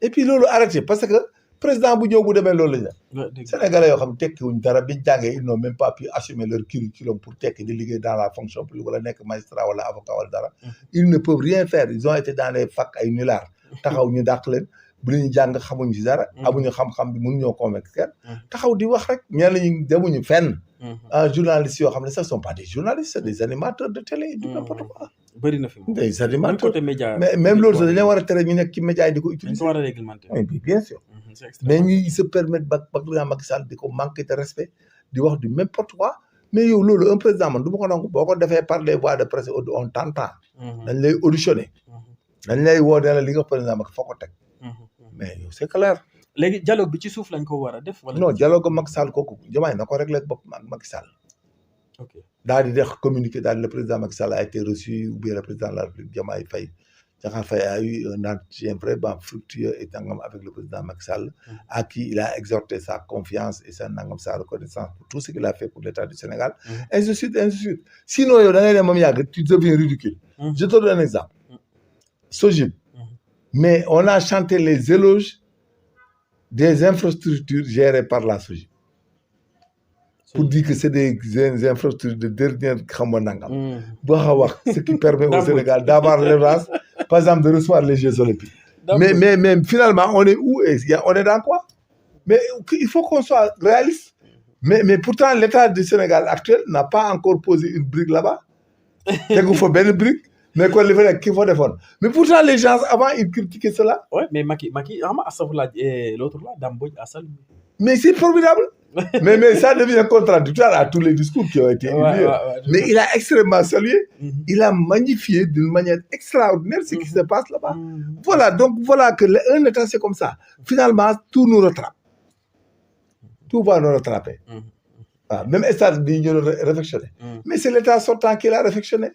et puis loolu arrêté parce que. président bu ñëw bu demee loolu lañ la. Sénégalais yoo xam ne tekkiwuñ dara biñ jàngee ils n'ont même pas pu assumer leur curriculum pour tekki di liggéey dans la fonction publique wala nekk magistrat wala avocat wala dara. ils ne peuvent rien faire ils ont été dans les facs ay nullards. taxaw ñu dàq leen bu ñu jàng xamuñ ci dara. amuñu xam-xam bi mënuñoo convaincre kenn. taxaw di wax rek ñenn ñi demuñu fenn. journalistes yoo xam ne ce sont pas des journalistes c'est des animateurs de télé du n'importe quoi. bëri na fi moom des animateurs côté média. mais même loolu sax dañu war a tere ñu nekk ci média yi di ko utiliser. dañ ko war a réglementer. oui bien sûr. mais ñuy se permettre ba président Macky Sall di ko manquer de respect di wax du n'importe quoi mais yow loolu un président man du ma ko nangu boo ko defee par les voies de presse on t'entend. dañ lay auditionner. dañ lay woo ne la li nga président Macky foo ko teg. mais yow c'est clair. léegi dialogue bi ci suuf lañ ko war a def. wala non dialogue Macky Sall kooku Diomaye na ko réglé boppam ak Macky Sall. ok daal di def communiqué daal le président Macky Sall a été reçu ou bien le président de la République Diomaye Faye Diakhar Faye a eu un entretien vraiment fructueux et nangam avec le président Macky Sall, à qui il a exhorté sa confiance et sa nangam sa reconnaissance pour tout ce qu'il a fait pour l'État du Sénégal. Ainsi de suite, ainsi de suite. Sinon yow da ngay dem moom yàgg tu deviens ridicule. Je te donne un exemple. Sojib. Mais on a chanté les éloges des infrastructures gérées par la Sojib. Pour dire que c'est des infrastructures de dernière Khamonangam. Ce qui permet au Sénégal d'avoir l'élevage, par exemple, de recevoir les Jeux Olympiques. Mais finalement, on est où? On est dans quoi? Mais il faut qu'on soit réaliste. Mais pourtant, l'État du Sénégal actuel n'a pas encore posé une brique là-bas. Il faut bien une brique. Mais quoi, qu'il faut défendre. Mais pourtant, les gens, avant, ils critiquaient cela. Oui, mais Maki, l'autre là, Damboj, Assal. Mais c'est formidable. mais ça devient contradictoire à tous les discours qui ont été émis. Mais il a extrêmement salué. Il a magnifié d'une manière extraordinaire ce qui se passe là-bas. Voilà, donc voilà que un État, c'est comme ça. Finalement, tout nous rattrape. Tout va nous rattraper. Même l'État dit nous réflexionner. Mais c'est l'État sortant qui l'a réflexionné.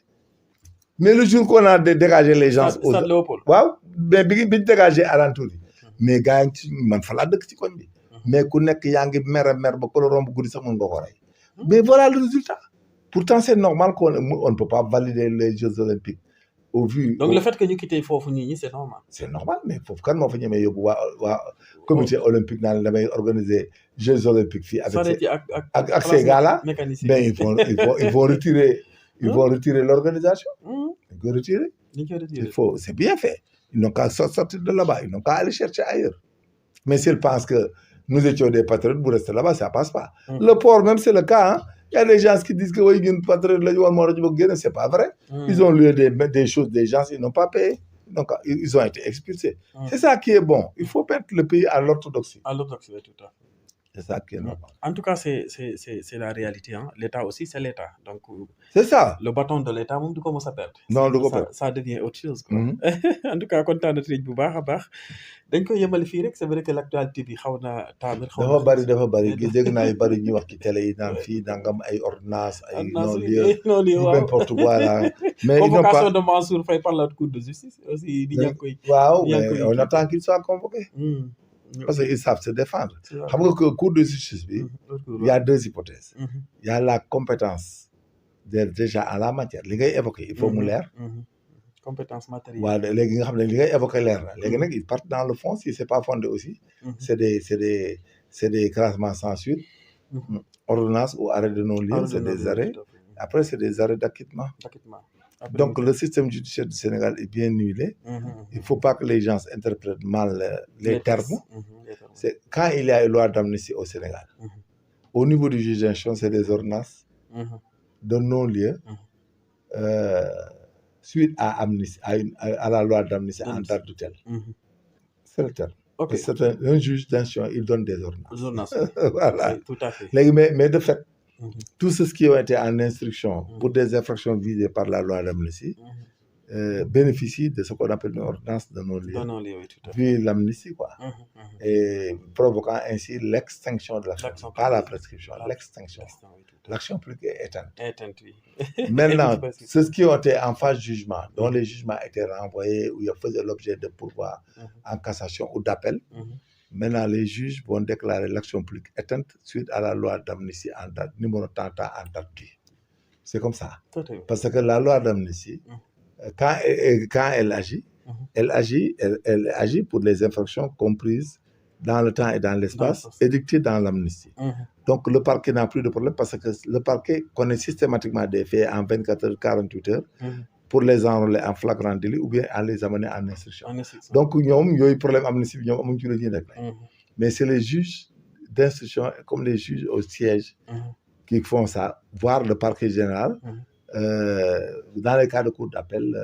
Mais le jour qu'on a dégagé les gens... Stade Léopold. Waaw, mais bi dégagé alentour yi. Mais gars yi man fa laa dëkk ci koñ bi. Mais ku nekk yaa ngi mer ba ko la romb guddi sax mën nga ko rey. Mais voilà le résultat. Pourtant, c'est normal qu'on ne peut pas valider les Jeux Olympiques au vu... Donc, le fait que nous quittions Fofu Nini, c'est normal. C'est normal, mais quand on fait le comité olympique dans le organiser Jeux Olympiques avec ces gars-là, ben ils vont retirer... Ils vont retirer l'organisation. Ils vont retirer. C'est bien fait. Ils n'ont qu'à sortir de là-bas. Ils n'ont qu'à aller chercher ailleurs. Mais s'ils pensent que nous étions des patriotes, pour rester là-bas, ça ne passe pas. Le port, même, c'est le cas. Hein. Il y a des gens qui disent que oui, il y a une patriote, ce n'est pas vrai. Ils ont lu des choses des gens, ils n'ont pas payé. Donc, ils ont été expulsés. C'est ça qui est bon. Il faut mettre le pays à l'orthodoxie. À l'orthodoxie, tout à fait. C'est ça qui est normal. En tout cas, c'est la réalité. Hein. L'État aussi, c'est l'État. Donc, c'est ça. Le bâton de l'État, même comment ça perd. Non, ça devient autre chose. Quoi. En tout cas, content de te dire dañ ko yemale fii rek c'est vrai que l'actualité bi xaw na taamir dafa bari dégg naa yu bari ñuy wax ci télé yi naan fii dangam ay ordonnance ay non-lieu n'importe quoi là mais convocation de Mansour Faye par la Cour de justice aussi di ñaa koy waaw mais on attend qu'il soit convoqué parce qu'ils savent se défendre xam nga que Cour de justice bi il y a deux hypothèses il y a la compétence déjà en la matière li ngay évoquer il faut mu leer compétence matérielle. waaw léegi nga xam ne li ngay évoqué leer na léegi nag ils partent dans le fond si c'est pas fondé aussi. c'est des classements sans suite. Ordonnance ou arrêt de non-lieu, c'est des arrêts. Après c'est des arrêts d'acquittement. Donc le système judiciaire du Sénégal est bien huilé. Il faut pas que les gens interprètent mal les termes. C'est quand il y a une loi d'amnistie au Sénégal. Au niveau du juge d'instruction, c'est des ordonnances de non-lieu. Suite à la loi d'amnistie en date de tel. C'est le terme. Okay. C'est un juge d'instruction, il donne des ordonnances. Voilà. Tout à fait. Mais de fait, tout ce qui a été en instruction pour des infractions visées par la loi d'amnistie bénéficie de ce qu'on appelle une ordonnance de non-lieu. Oui, tout à fait. Puis l'amnistie, quoi. Et provoquant ainsi l'extinction de l'action. Pas la prescription, l'extinction. L'action plus éteinte. Oui. Maintenant, ceux qui ont été en phase de jugement, dont les jugements étaient renvoyés ou ils faisaient l'objet de pourvoi en cassation ou d'appel, maintenant les juges vont déclarer l'action publique éteinte suite à la loi d'amnistie en date, numéro tant en date. C'est comme ça. Parce que la loi d'amnistie, quand elle agit pour les infractions comprises dans le temps et dans l'espace, édictées dans l'amnistie. Donc, le parquet n'a plus de problème parce que le parquet connaît systématiquement des faits en 24 heures, 48 heures pour les enrôler en flagrant délit ou bien en les amener en instruction. Donc, il y a un problème amnistie, mais c'est les juges d'instruction, comme les juges au siège, qui font ça, voire le parquet général, dans les cas de cour d'appel,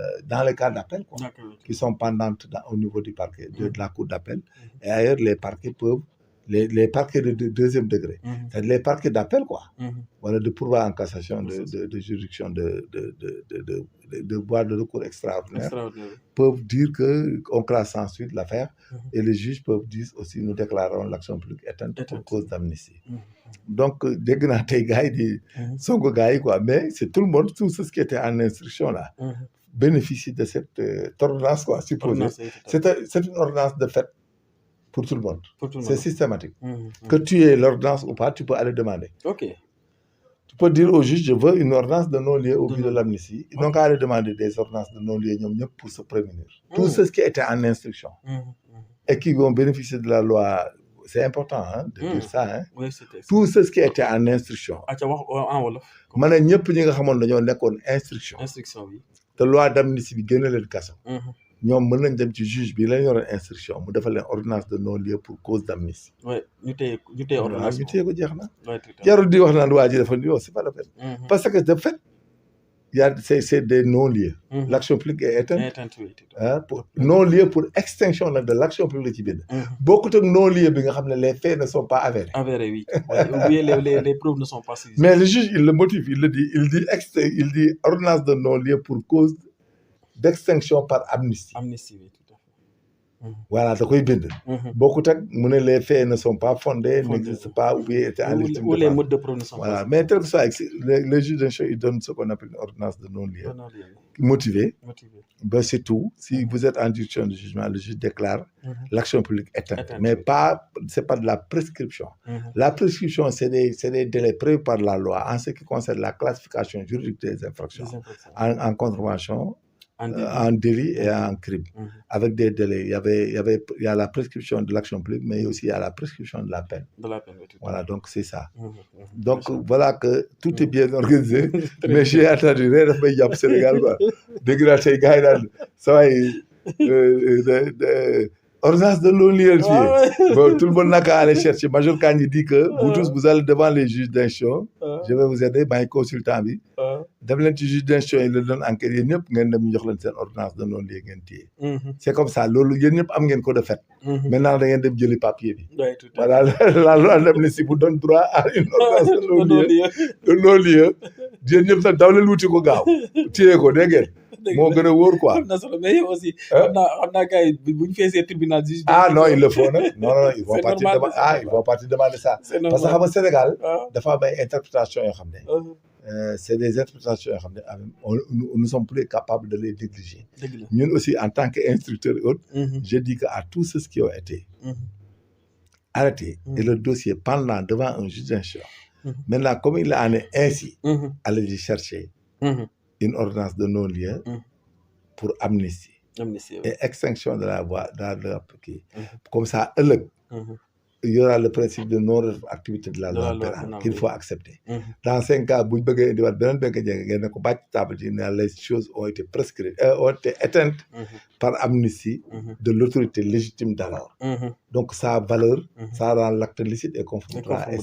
qui sont pendantes au niveau du parquet, de la cour d'appel. Et ailleurs, les parquets peuvent les parquets de deuxième degré. C'est les parquets d'appel, quoi. Voilà, de pourvoi en cassation, de juridiction, de voie de recours extraordinaire, peuvent dire qu'on classe sans suite l'affaire, et les juges peuvent dire aussi, nous déclarons l'action publique éteinte pour cause d'amnistie. Donc, dès que les gars disent, sont gars, quoi, mais c'est tout le monde, tout ce qui était en instruction là, bénéficie de cette ordonnance, quoi, supposée. C'est une ordonnance de fait pour tout le monde. C'est systématique. Que tu aies l'ordonnance ou pas, tu peux aller demander. Ok. Tu peux dire au juge, je veux une ordonnance de non-lieu au but de l'amnistie. Ils n'ont qu'à aller demander des ordonnances de non-lieu pour se prémunir. Tout ce qui était en instruction et qui vont bénéficier de la loi, c'est important de dire ça. Hein? Oui, tout ce qui était en instruction. Man ne ñëpp ñi nga xamoon dañoo nekkoon instruction. Oui. te loi d'amnistie bi génne leen kaso. ñoom mën nañ dem ci juge bi lañ yoroon instruction mu defal leen ordonnance de non-lieu pour cause d'amnistie. oui ñu téye ordonnance ñu téye ko jeex na. jarul di wax naan waa ji dafa yow c'est pas la peine. parce que de fait c'est des non-lieux. L'action publique est éteinte. Pour non-lieu pour extinction de l'action publique ci biir. bokkut ak non-lieu bi nga xam ne les faits ne sont pas avérés. Avérés, oui. Oui, les preuves ne sont pas saisies. Mais le juge il le motive, il dit ordonnance de non-lieu pour cause d'extinction par amnistie. Amnistie, oui, tout à fait. Voilà, da koy bind. bokkut ak mu ne les faits ne sont pas fondés, n'existent pas ou bien étaient en légitime ou les modes de preuve ne sont pas. Mais tel que soit, le juge d'instruction il donne ce qu'on appelle une ordonnance de non-lieu. Motivé. Ben, c'est tout. Si vous êtes en direction de jugement, le juge déclare l'action publique éteinte. Mais c'est pas de la prescription. La prescription, c'est des délais prévus par la loi en ce qui concerne la classification juridique des infractions. En contravention, en délit et en crime. Avec des délais. Il y a la prescription de l'action publique, mais aussi il y a la prescription de la peine. De la peine, oui, tout voilà, donc c'est ça. Donc voilà que tout est bien organisé. Mais j'ai attendu, rien de payer au Sénégal, quoi. Dès que les gars, ça va, ordonnance de non-lieu. Bon, tout le monde n'a qu'à aller chercher. Major Kanye dit que vous tous, vous allez devant les juges d'instruction. Je vais vous aider, ben, consultant. Dem leen ci juge d'instruction il le donne enquête yéen ñëpp ngeen dem jox leen seen ordonnance de non-lieu ngeen téye. C'est comme ça loolu yéen ñëpp am ngeen ko de fait. Maintenant da ngeen dem jëli papier bi. Voilà la loi d'amnistie vous donne droit à une ordonnance de non-lieu. Yéen ñëpp nag daw leen wuti ko gaaw téye ko dégg ngeen. moo gën a wóor quoi. am na solo mais aussi. xam naa gars yi bu ñu feesee tribunal juge. Non il le faut nag non ils vont partir demander ça. parce que xam nga Sénégal dafa am ay interprétation yoo xam ne. C'est des interprétations yoo xam ne nous sommes plus capables de les négliger. Ñun aussi en tant qu'instructeur et autres. Je dis que à tous ceux qui ont été arrêtés et le dossier pendant devant un juge d'instruction. Maintenant comme il en est ainsi. Allez-y chercher. Une ordonnance de non-lieu pour amnistie et extinction de la voie comme ça il y aura le principe de non-activité de la loi pénale qu'il faut accepter. Dans 5 cas bu ñu bëggee indiwaat beneen benn jege ngeen ne ko bàcc table ji ne les choses ont été prescrites ont été éteintes par amnistie de l'autorité légitime d'alors. Donc sa valeur ça rend l'acte licite et conforme et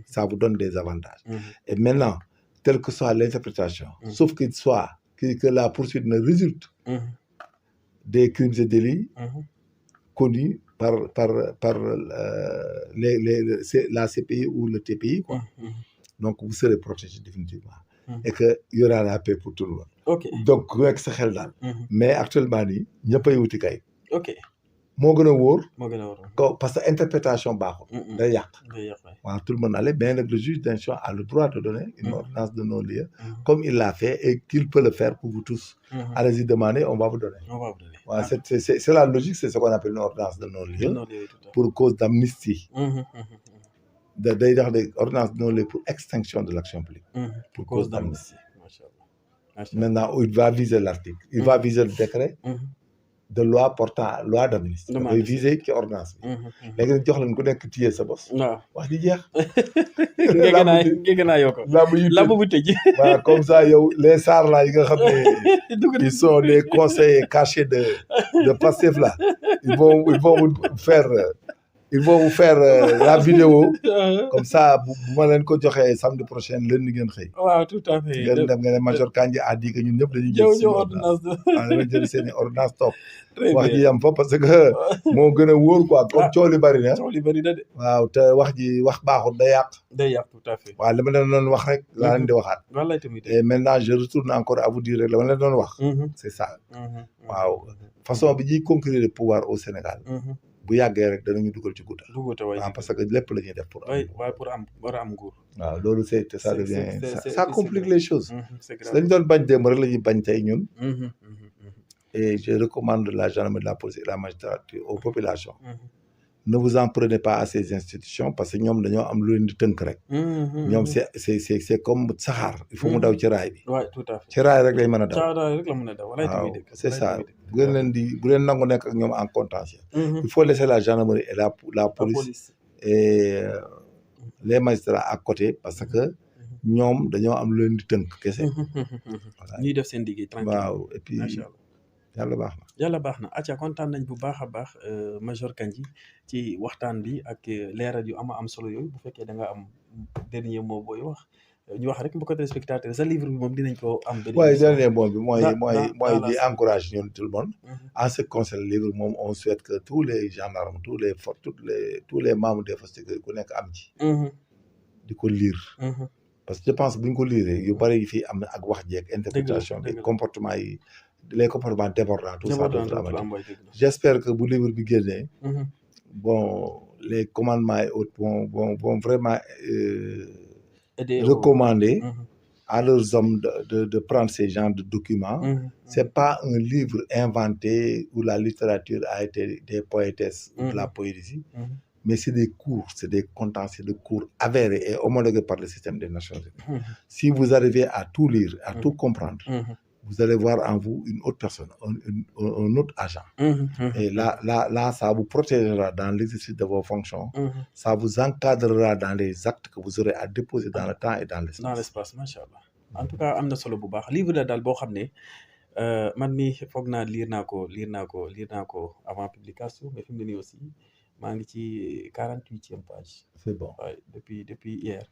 ça vous donne des avantages. Et maintenant telle que soit l'interprétation, sauf que la poursuite ne résulte des crimes et délits connus par la CPI ou le TPI, quoi. Donc vous serez protégé définitivement. Et qu'il y aura la paix pour tout le monde. Donc, mais actuellement, il n'y a pas eu de cas. moo gën a wóor. Parce que interprétation baaxul. day yàq. waaw tout le monde allait mais nag le juge d'instruction a le droit de donner une ordonnance de non-lieu. Comme il l'a fait et qu'il peut le faire pour vous tous. Allez-y demander, on va vous donner. Voilà, c'est la logique, c'est ce qu'on appelle une ordonnance de non-lieu pour cause d'amnistie. day tax de ordonnance de non-lieu pour extinction de l'action publique. Pour cause d'amnistie. Maintenant il va viser l'article. Il va viser le décret. De loi portant loi d'amnistie. dafay viser ci ordonnance bi. léegi nag jox leen ku nekk téye sa bos. wax di jeex. ngeen naa yokk. lamb bu tëj. voilà comme ça yow les SAR là yi nga xam ne ils sont des conseillers cachés de Pastef là ils vont faire il faut vous faire la vidéo comme ça bu ma leen ko joxee samedi prochain lundi ngeen xëy. waaw tout à fait. ngeen dem nga ne major Kandji a dit que ñun ñëpp dañuy jël seen ordonnance dañuy jël seen i ordonnance toog wax ji yam fa parce que moo gën a wóor quoi comme coow li bari na. coow li bari na de. waaw te wax ji wax baaxul day yàq. day yàq tout à fait. waaw li ma leen doon wax rek laa leen di waxaat. wallaay tamit. et maintenant je retourne encore à vous dire rek la ma leen doon wax. c'est ça. waaw façon bi ñuy conquérir le pouvoir au Sénégal. bu yàggee rek danañu dugal ci gudda. waaw parce que lépp la ñuy def pour. waaye pour am war a am nguur. waaw loolu ça devient ça complique les choses. dañu doon bañ démb rek la ñuy bañ tey ñun. et je recommande la gendarmerie, la police et la magistrature aux populations. Ne vous en prenez pas à ces institutions parce que ñoom dañoo am lu leen di tënk rek. ñoom c'est comme saxaar. il faut mu daw ci raay bi. waaw tout à fait ci raay rek lay mën a daw. ci raay rek la mën a daw. waaw c'est ça bu ngeen leen di bu leen nangu nekk ak ñoom en contentieux. il faut laisser la gendarmerie et la police et les magistrats à côté parce que ñoom dañoo am lu leen di tënk kese. voilà ñuy def seen liggéey tranquille. waaw et puis yàlla baax na. yàlla baax na acca kontaan nañ bu baax a baax major Kandji ci waxtaan bi ak leeral yu am solo yooyu bu fekkee da nga am dernier mot booy wax ñu wax rek mbokk téléspectateur sa livre bi moom dinañ ko am. waaye dernier mot bi mooy di encourage ñun tout le monde. en ce qui concerne le livre moom on souhaite que tous les gendarmes tous les membres des forces sécurité ku nekk am ci. di ko lire. parce que je pense bu ñu ko lire yu bari yi fii am ak wax jeeg interprétation des comportements yi. les comportements débordants tout ça j'espère que bu livre bi génnee bon les commandements et autres vont vraiment recommander à leurs hommes de prendre ces genres de documents. C'est pas un livre inventé où la littérature a été des poétesses ou de la poésie, mais c'est des cours, c'est des condensés de cours avérés et homologués par le système des Nations Unies. Si vous arrivez à tout lire, à tout comprendre, vous allez voir en vous une autre personne, un autre agent. Et là, ça vous protégera dans l'exercice de vos fonctions. Ça vous encadrera dans les actes que vous aurez à déposer dans le temps et dans l'espace. Dans l'espace, macha allah. En tout cas am na solo bu baax livre la daal boo xam ne man mi foog naa lire naa ko avant publication mais fi mu ne nii aussi maa ngi ci 48e page. C'est bon. Ouais, depuis hier.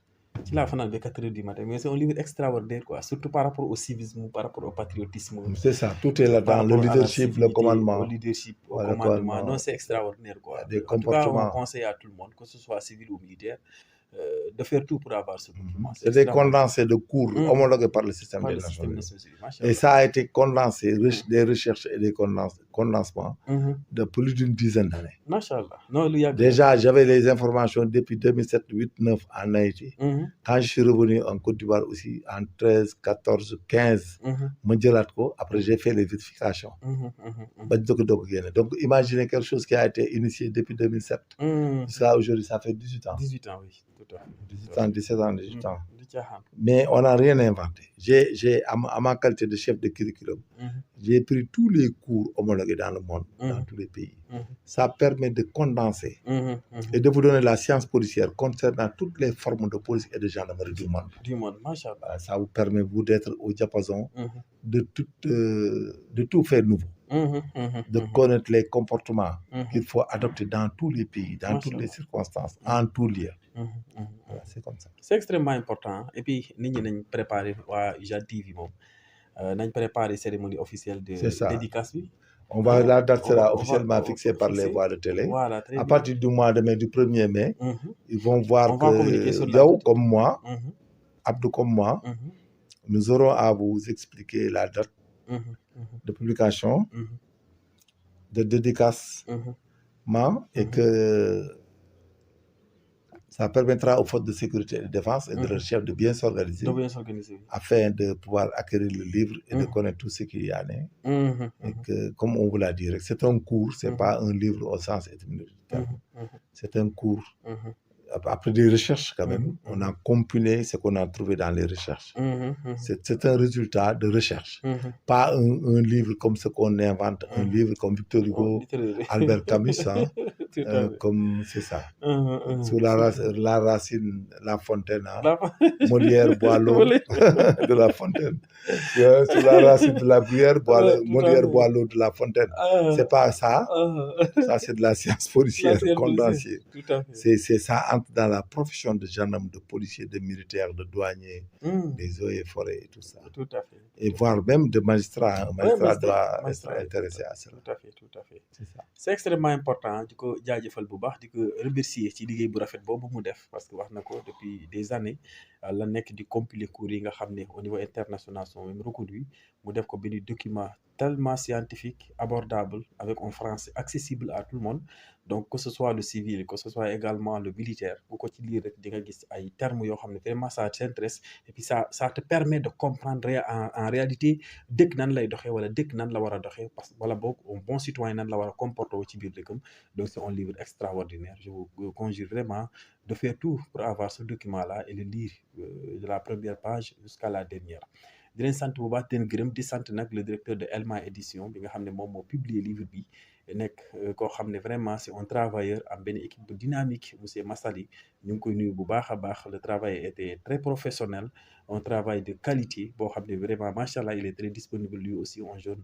ci laa fanaan ba 4 heures du matin mais c'est un livre extraordinaire quoi surtout par rapport au civisme par rapport au patriotisme. C'est ça, tout est là-dedans, le leadership, le commandement. Le leadership, au commandement. Non, c'est extraordinaire quoi. Des comportements. En tout cas, on conseille à tout le monde, que ce soit civil ou militaire, de faire tout pour avoir ce document. C'est des condensés de cours homologués par le système des Nations Unies. Et ça a été condensé, des recherches et des condensements de plus d'une dizaine d'années. Machallah. Déjà, j'avais les informations depuis 2007, 8, 9 en Haïti. Quand je suis revenu en Côte d'Ivoire aussi, en 13, 14, 15, après j'ai fait les vérifications. Donc imaginez quelque chose qui a été initié depuis 2007. Jusqu'à aujourd'hui, ça fait 18 ans. 18 ans, oui. 17 ans, 18 ans. Mais on n'a rien inventé. À ma qualité de chef de curriculum, j'ai pris tous les cours homologués dans le monde, dans tous les pays. Ça permet de condenser et de vous donner la science policière concernant toutes les formes de police et de gendarmerie du monde. Machallah. Ça vous permet, vous, d'être au diapason de tout faire nouveau. De connaître les comportements qu'il faut adopter dans tous les pays, dans toutes les circonstances, en tout lieu. Voilà, c'est comme ça. C'est extrêmement important. Et puis, nous avons préparé la TV, nous préparé la cérémonie officielle de dédicace. La date sera officiellement fixée par les voix de télé. Voilà, à partir du mois de mai, du 1er mai, ils vont voir que Yao comme moi, Abdou comme moi, nous aurons à vous expliquer la date de publication, de dédicace, et que ça permettra aux forces de sécurité et de défense et de leurs chefs de bien s'organiser afin de pouvoir acquérir le livre et de connaître tout ce qu'il y en a. Et que, comme on vous l'a dit, c'est un cours, c'est pas un livre au sens étymologique. C'est un cours. Après des recherches, quand même, on a compilé ce qu'on a trouvé dans les recherches. C'est un résultat de recherche. Pas un livre comme ce qu'on invente, un livre comme Victor Hugo, Albert Camus, comme c'est ça. Sous Super. la racine, La Fontaine, hein. La- Molière boit l'eau de La Fontaine. Sous la racine de la bruyère, Ouais, tout à Molière fait. boit l'eau de La Fontaine. Ah, C'est pas ça. ah, Ça, c'est de la science la policière science policière, condensée. tout à fait. C'est ça entre dans la profession de gendarme, de policier, de militaire, de douanier, des eaux et forêts et tout ça. Tout à fait. Et voire même de magistrat. Un magistrat doit magistrat, être intéressé à cela. tout à fait, tout à fait. C'est ça. C'est extrêmement important di ko jaajëfal bu baax di ko remercier ci liggéey bu rafet boobu mu def parce que wax na ko depuis des années la nekk di compiler cours yi nga xam ne au niveau international sont même reconnus mu def ko benn document tellement scientifique, abordable, avec un français accessible à tout le monde. Donc, que ce soit le civil, que ce soit également le militaire, ou que tu lis des termes, vraiment ça t'intéresse, et puis ça te permet de comprendre en réalité, dès que nan lay doxé wala dès que nan la wara doxé parce que wala bok un bon citoyen nan la wara comporter ci biir dëkkam. Donc c'est un livre extraordinaire. Je vous conjure vraiment de faire tout pour avoir ce document là et le lire de la première page jusqu'à la dernière. Di leen sant bu baax teen gërëm di sant nag le directeur de Elma édition bi nga xam ne moom moo publier livre bi nekk koo xam ne vraiment c'est un travailleur am benn équipe bu dynamique monsieur Massali ñu ngi koy nuyu bu baax a baax le travail était très professionnel un travail de qualité boo xam ne vraiment macha allah il est très disponible lui aussi un jeune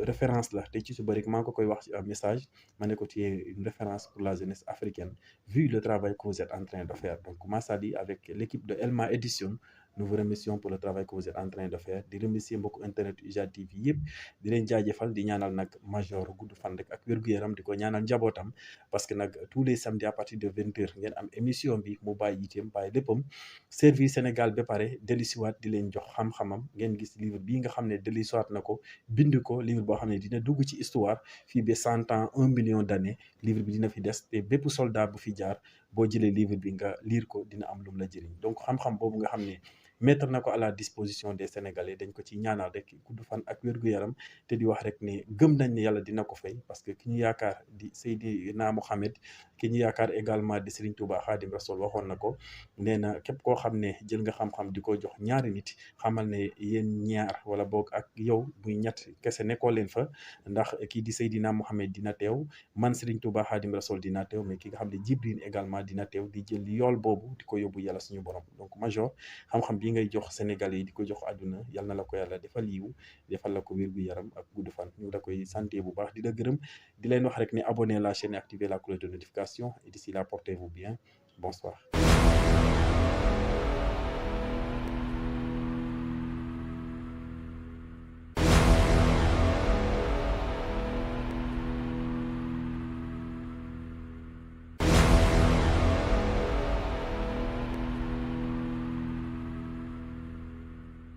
référence la te ci su bëri maa ngi ko koy wax ci un message ma ne ko tu es une référence pour la jeunesse africaine vu le travail que vous êtes en train de faire donc Massali avec l'équipe de Elma édition nous vous remercions pour le travail que vous êtes en train de faire di remercier mbokku internet IJAD TV yëpp di leen jaajëfal di ñaanal nag major gudd fan rek ak wér-gu-yaram di ko ñaanal njabootam parce que nag tous les samedis à partir de 20h ngeen am émission bi mu bàyyi yiteem bàyyi léppam service Sénégal ba pare dellusiwaat di leen jox xam-xamam ngeen gis livre bii nga xam ne dellusiwaat na ko bind ko livre boo xam ne dina dugg ci histoire fii ba 100 ans 1 million d'années livre bi dina fi des te bépp soldat bu fi jaar boo jëlee livre bi nga lire ko dina am lu mu la jëriñ donc xam-xam boobu nga xam ne mettre na ko à la disposition des Sénégalais dañ ko ci ñaanal rek gudd fan ak wér-gu-yaram te di wax rek ne gëm nañ ne yàlla dina ko fay parce que ki ñu yaakaar di Seydina Mohamed ki ñu yaakaar également di Serigne Touba Khadim Rassoul waxoon na ko nee na képp koo xam ne jël nga xam-xam di ko jox ñaari nit xamal ne yéen ñaar wala boog ak yow muy ñett kese nekkoo leen fa ndax kii di Seydina Mohamed dina teew man Serigne Touba Khadim Rassoul dina teew mais ki nga xam ne Jibril également dina teew di jël yool boobu di ko yóbbu yàlla suñu borom donc major xam-xam bi ngay jox Sénégalais yi di ko jox àdduna yal na la ko yàlla defal yiw defal la ko wér-gu-yaram ak gudd fan ñu la koy santé bu baax di la gërëm di leen wax rek ne abonner la chaîne et activer la cloche de notification et d'ici là portez-vous bien bonsoir